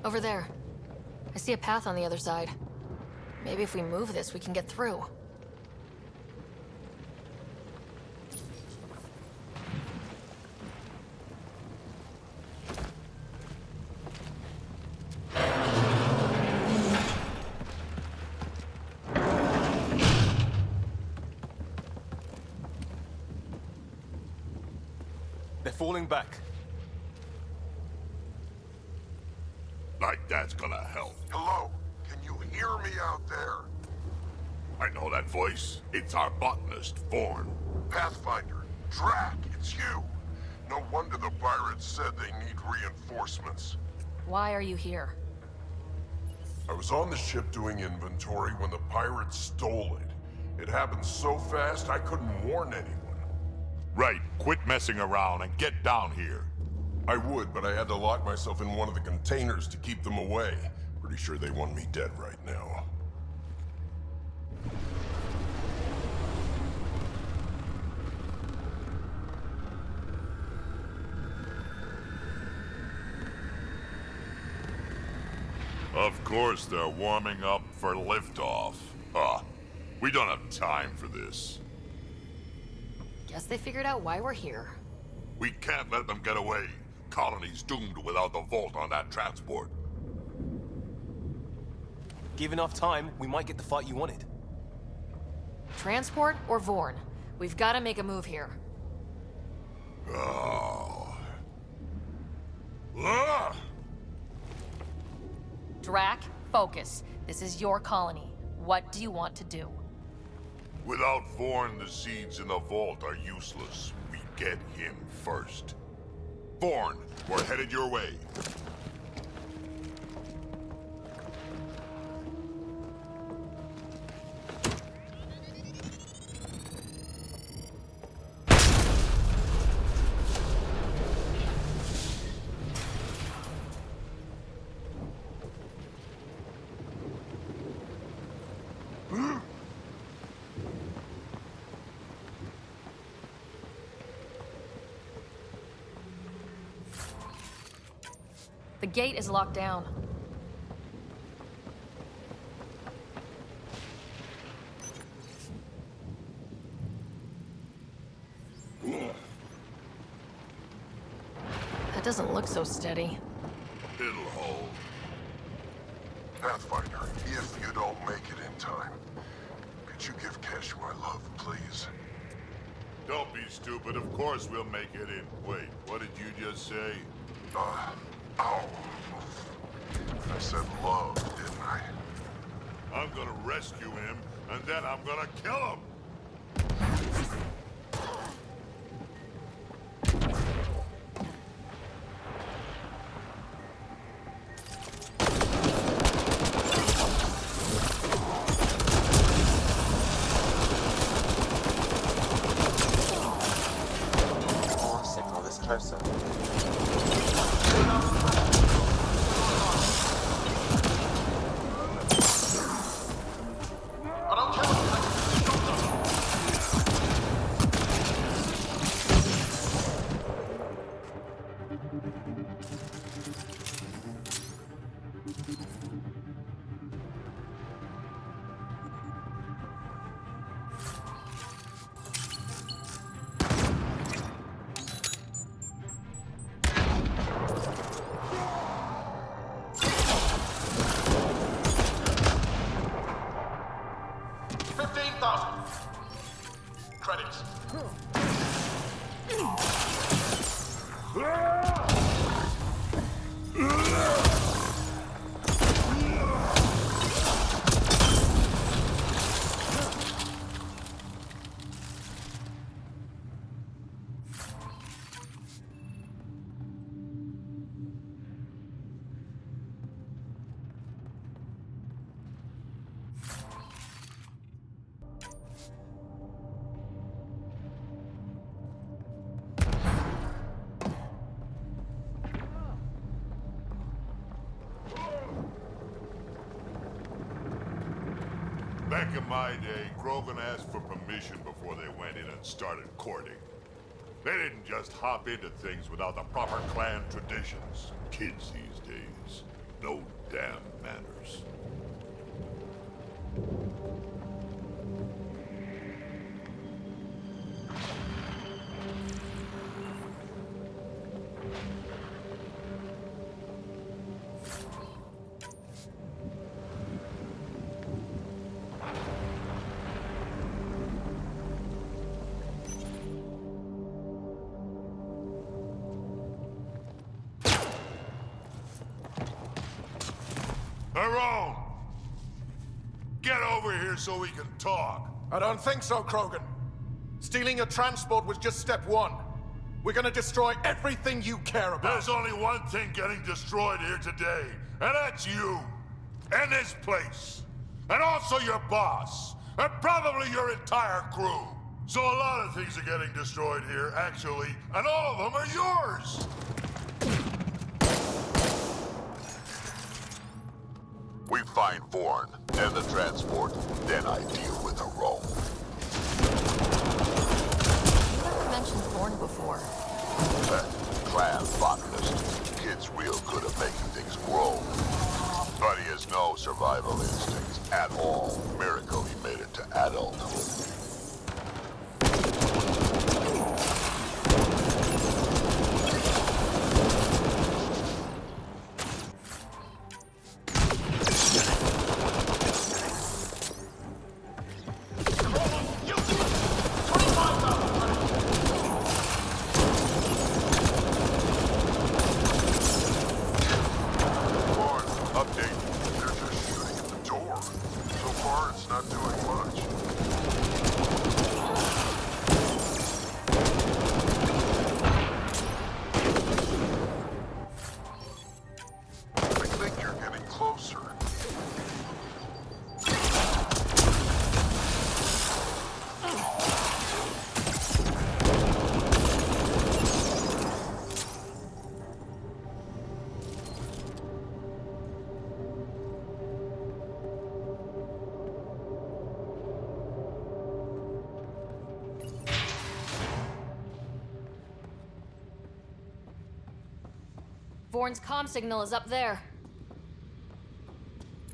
Over there. I see a path on the other side. Maybe if we move this, we can get through. They're falling back. Like that's gonna help. Hello? Can you hear me out there? I know that voice. It's our botanist, Vorn. Pathfinder, Drac, it's you. No wonder the pirates said they need reinforcements. Why are you here? I was on the ship doing inventory when the pirates stole it. It happened so fast I couldn't warn anyone. Right, quit messing around and get down here. I would, but I had to lock myself in one of the containers to keep them away. Pretty sure they want me dead right now. Of course they're warming up for liftoff. We don't have time for this. Guess they figured out why we're here. We can't let them get away. Colony's doomed without the vault on that transport. Give enough time, we might get the fight you wanted. Transport or Vorn? We've got to make a move here. Oh. Drac, focus. This is your colony. What do you want to do? Without Vorn, the seeds in the vault are useless. We get him first. Vorn, we're headed your way. The gate is locked down. doesn't look so steady. It'll hold. Pathfinder, if you don't make it in time, could you give Kesh my love, please? Don't be stupid. Of course we'll make it in. Wait, what did you just say? Ow. I said love, didn't I? I'm gonna rescue him, and then I'm gonna kill him! More signal is closer. Credits. Back in my day, Krogan asked for permission before they went in and started courting. They didn't just hop into things without the proper clan traditions. Kids these days, no damn manners. Tyrone! Get over here so we can talk. I don't think so, Krogan. Stealing a transport was just step one. We're gonna destroy everything you care about. There's only one thing getting destroyed here today, and that's you. And this place. And also your boss. And probably your entire crew. So a lot of things are getting destroyed here, actually, and all of them are yours! We find Vorn and the transport, then I deal with the Rome. You never mentioned Thorn before. Clan botanist. Kid's real good at making things grow. But he has no survival instincts at all. Miracle he made it to adulthood. Vorn's comm signal is up there.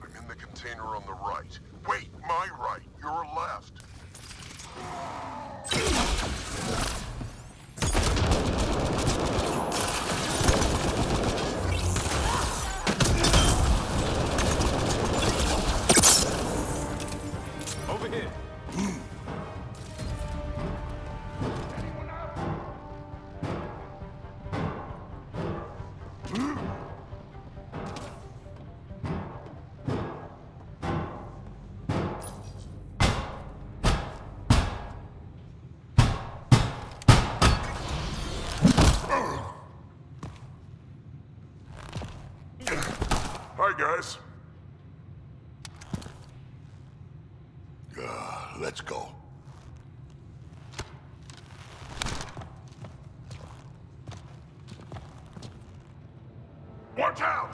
I'm in the container on the right. Wait, my right. Your left. Hi, guys. Let's go. Watch out!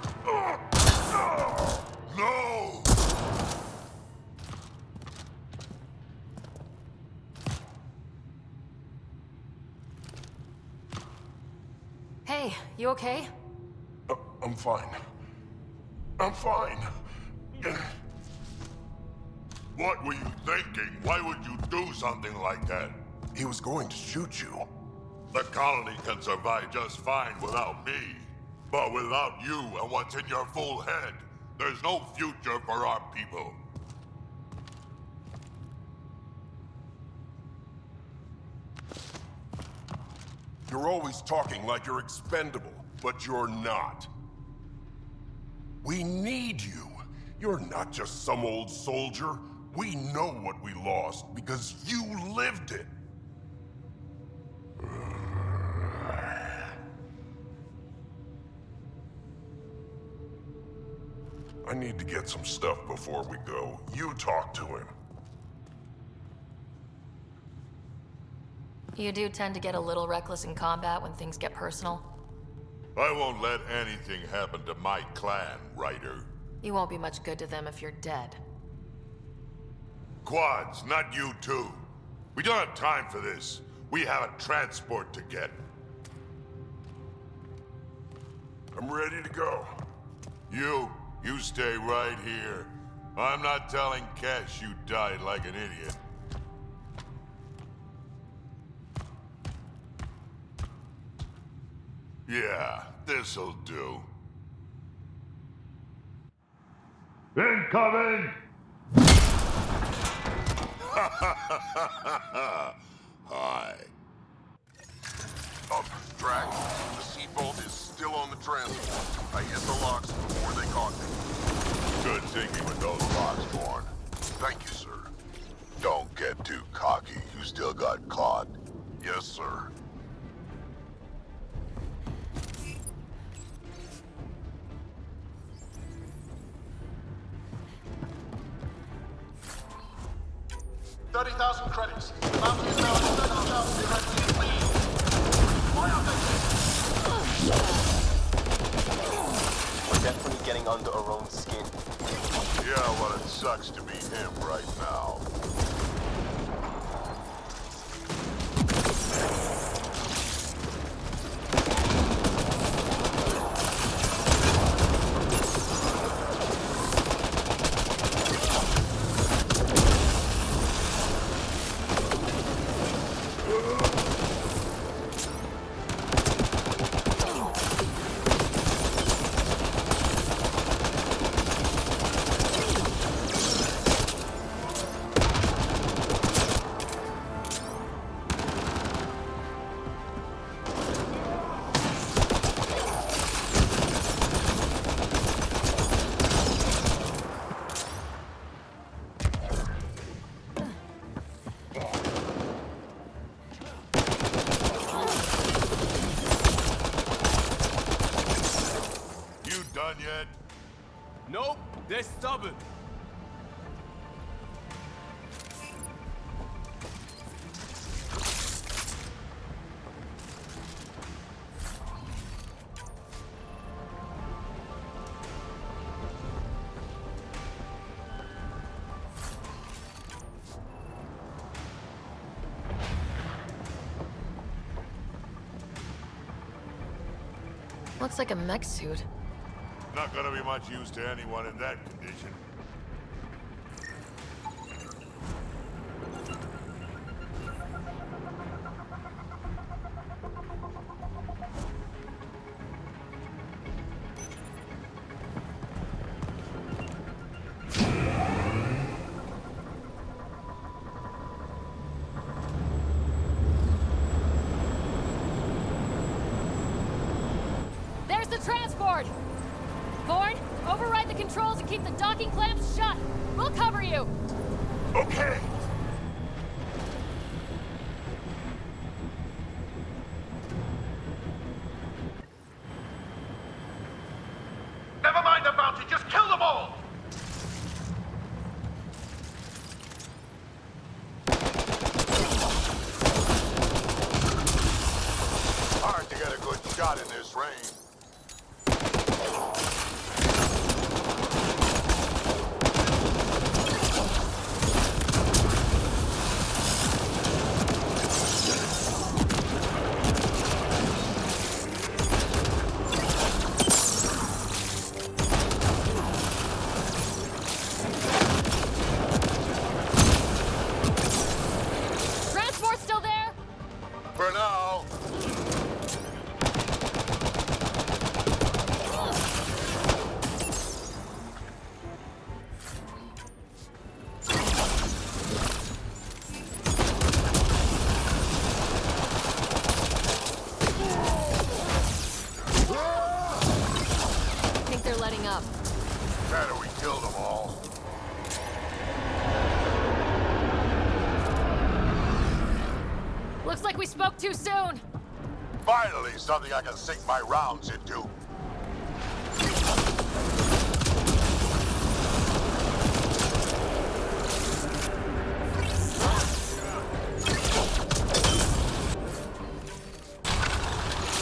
No! Hey, you okay? I'm fine. I'm fine. What were you thinking? Why would you do something like that? He was going to shoot you. The colony can survive just fine without me. But without you and what's in your full head, there's no future for our people. You're always talking like you're expendable, but you're not. We need you. You're not just some old soldier. We know what we lost because you lived it. I need to get some stuff before we go. You talk to him. You do tend to get a little reckless in combat when things get personal. I won't let anything happen to my clan, Ryder. You won't be much good to them if you're dead. Quads, not you too. We don't have time for this. We have a transport to get. I'm ready to go. You stay right here. I'm not telling Cash you died like an idiot. Yeah, this'll do. Incoming! Hi. Drac, the seatbolt is still on the transport. I hit the locks before they caught me. Good thinking with those locks, Born. Thank you, sir. Don't get too cocky. You still got caught. Yes, sir. $30,000 credits. The bounty is now at 30,000 directly. Please. We're definitely getting under our own skin. Yeah, well, it sucks to be him right now. Yet? Nope, they're stubborn. Looks like a mech suit. Not gonna be much use to anyone in that condition. There's the transport! Vorn, override the controls and keep the docking clamps shut. We'll cover you. Okay. Never mind the bounty, just backing up. Better we killed them all. Looks like we spoke too soon. Finally, something I can sink my rounds into.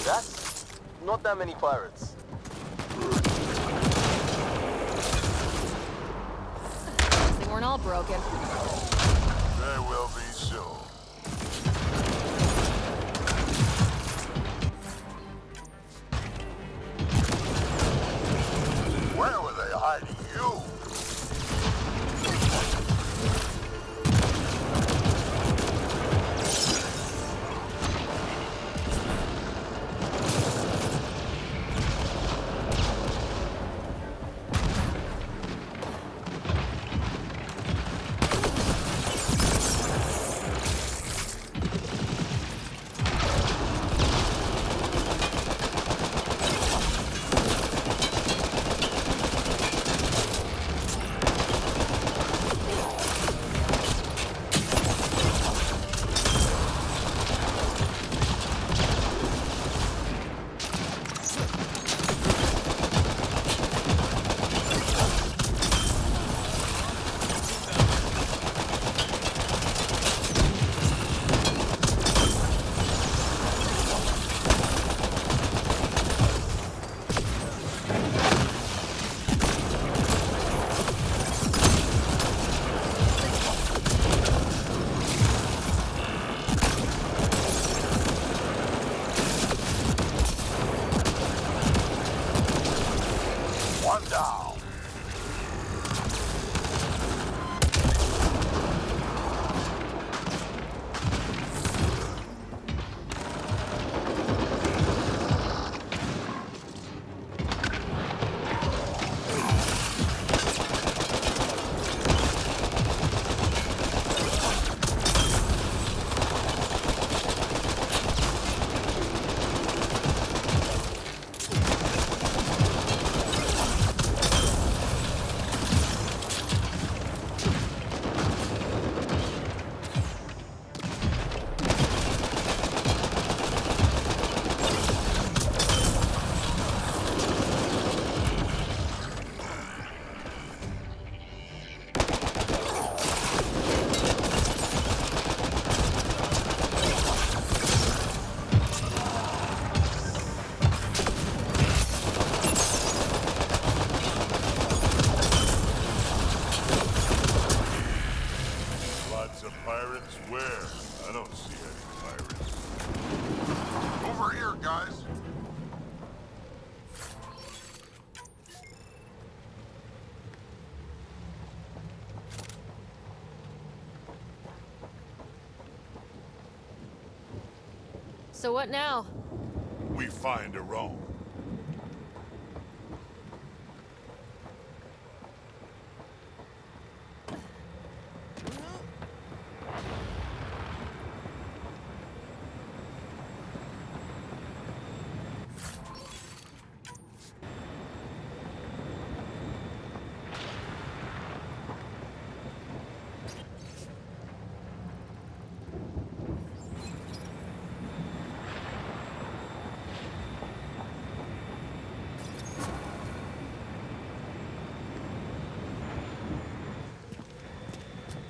That's not that many pirates. They weren't all broken. They will be soon. Where were they hiding you? One down. Lots of pirates? Where? I don't see any pirates. Over here, guys. So what now? We find a Rome.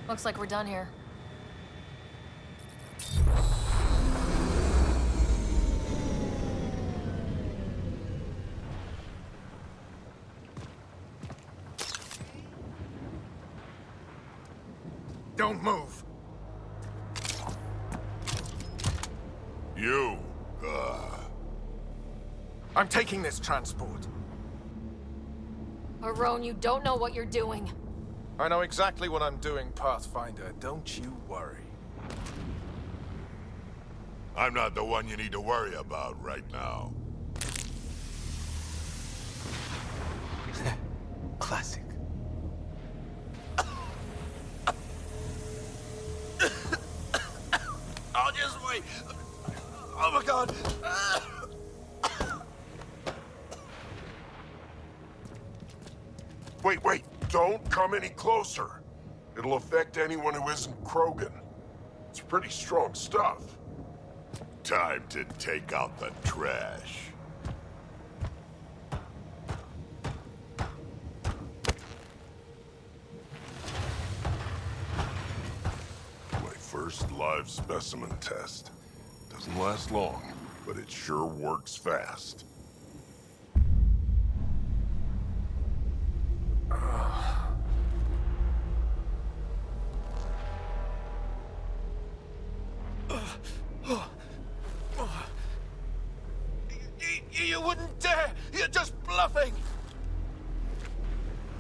Looks like we're done here. Don't move. You, I'm taking this transport. Arone, you don't know what you're doing. I know exactly what I'm doing, Pathfinder. Don't you worry. I'm not the one you need to worry about right now. Classic. I'll just wait. Oh my god. Wait, don't come any closer. It'll affect anyone who isn't Krogan. It's pretty strong stuff. Time to take out the trash. My first live specimen test. Doesn't last long, but it sure works fast. You wouldn't dare! You're just bluffing!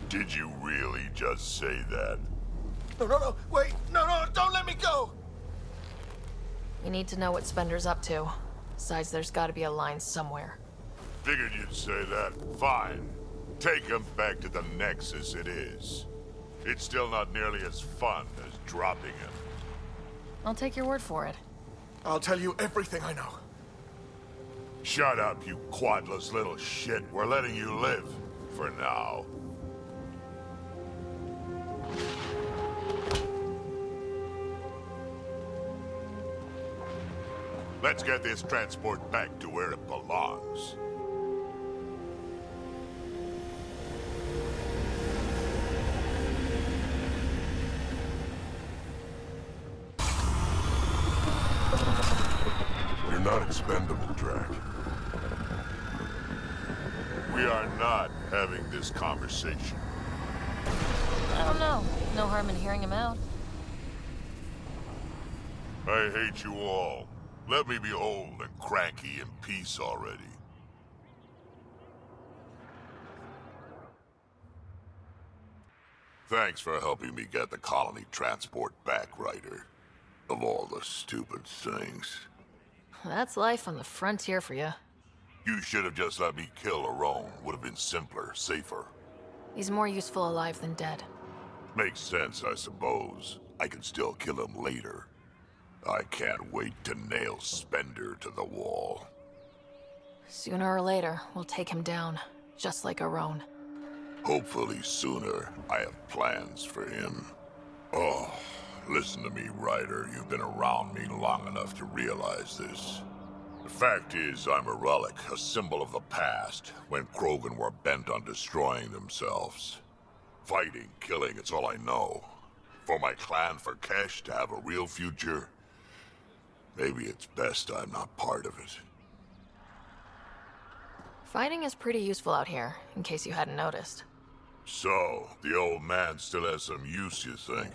Did you really just say that? No, wait! No, don't let me go! We need to know what Spender's up to. Besides, there's gotta be a line somewhere. Figured you'd say that. Fine. Take him back to the Nexus it is. It's still not nearly as fun as dropping him. I'll take your word for it. I'll tell you everything I know. Shut up, you quadless little shit. We're letting you live. For now. Let's get this transport back to where it belongs. You're not expendable, Drac. We are not having this conversation. I don't know. No harm in hearing him out. I hate you all. Let me be old and cranky in peace already. Thanks for helping me get the colony transport back, Ryder. Of all the stupid things. That's life on the frontier for you. You should have just let me kill Aron. Would have been simpler, safer. He's more useful alive than dead. Makes sense, I suppose. I can still kill him later. I can't wait to nail Spender to the wall. Sooner or later, we'll take him down, just like Aron. Hopefully sooner. I have plans for him. Oh, listen to me, Ryder. You've been around me long enough to realize this. The fact is, I'm a relic, a symbol of the past, when Krogan were bent on destroying themselves. Fighting, killing, it's all I know. For my clan, for Kesh to have a real future, maybe it's best I'm not part of it. Fighting is pretty useful out here, in case you hadn't noticed. So, the old man still has some use, you think?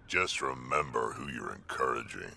Just remember who you're encouraging.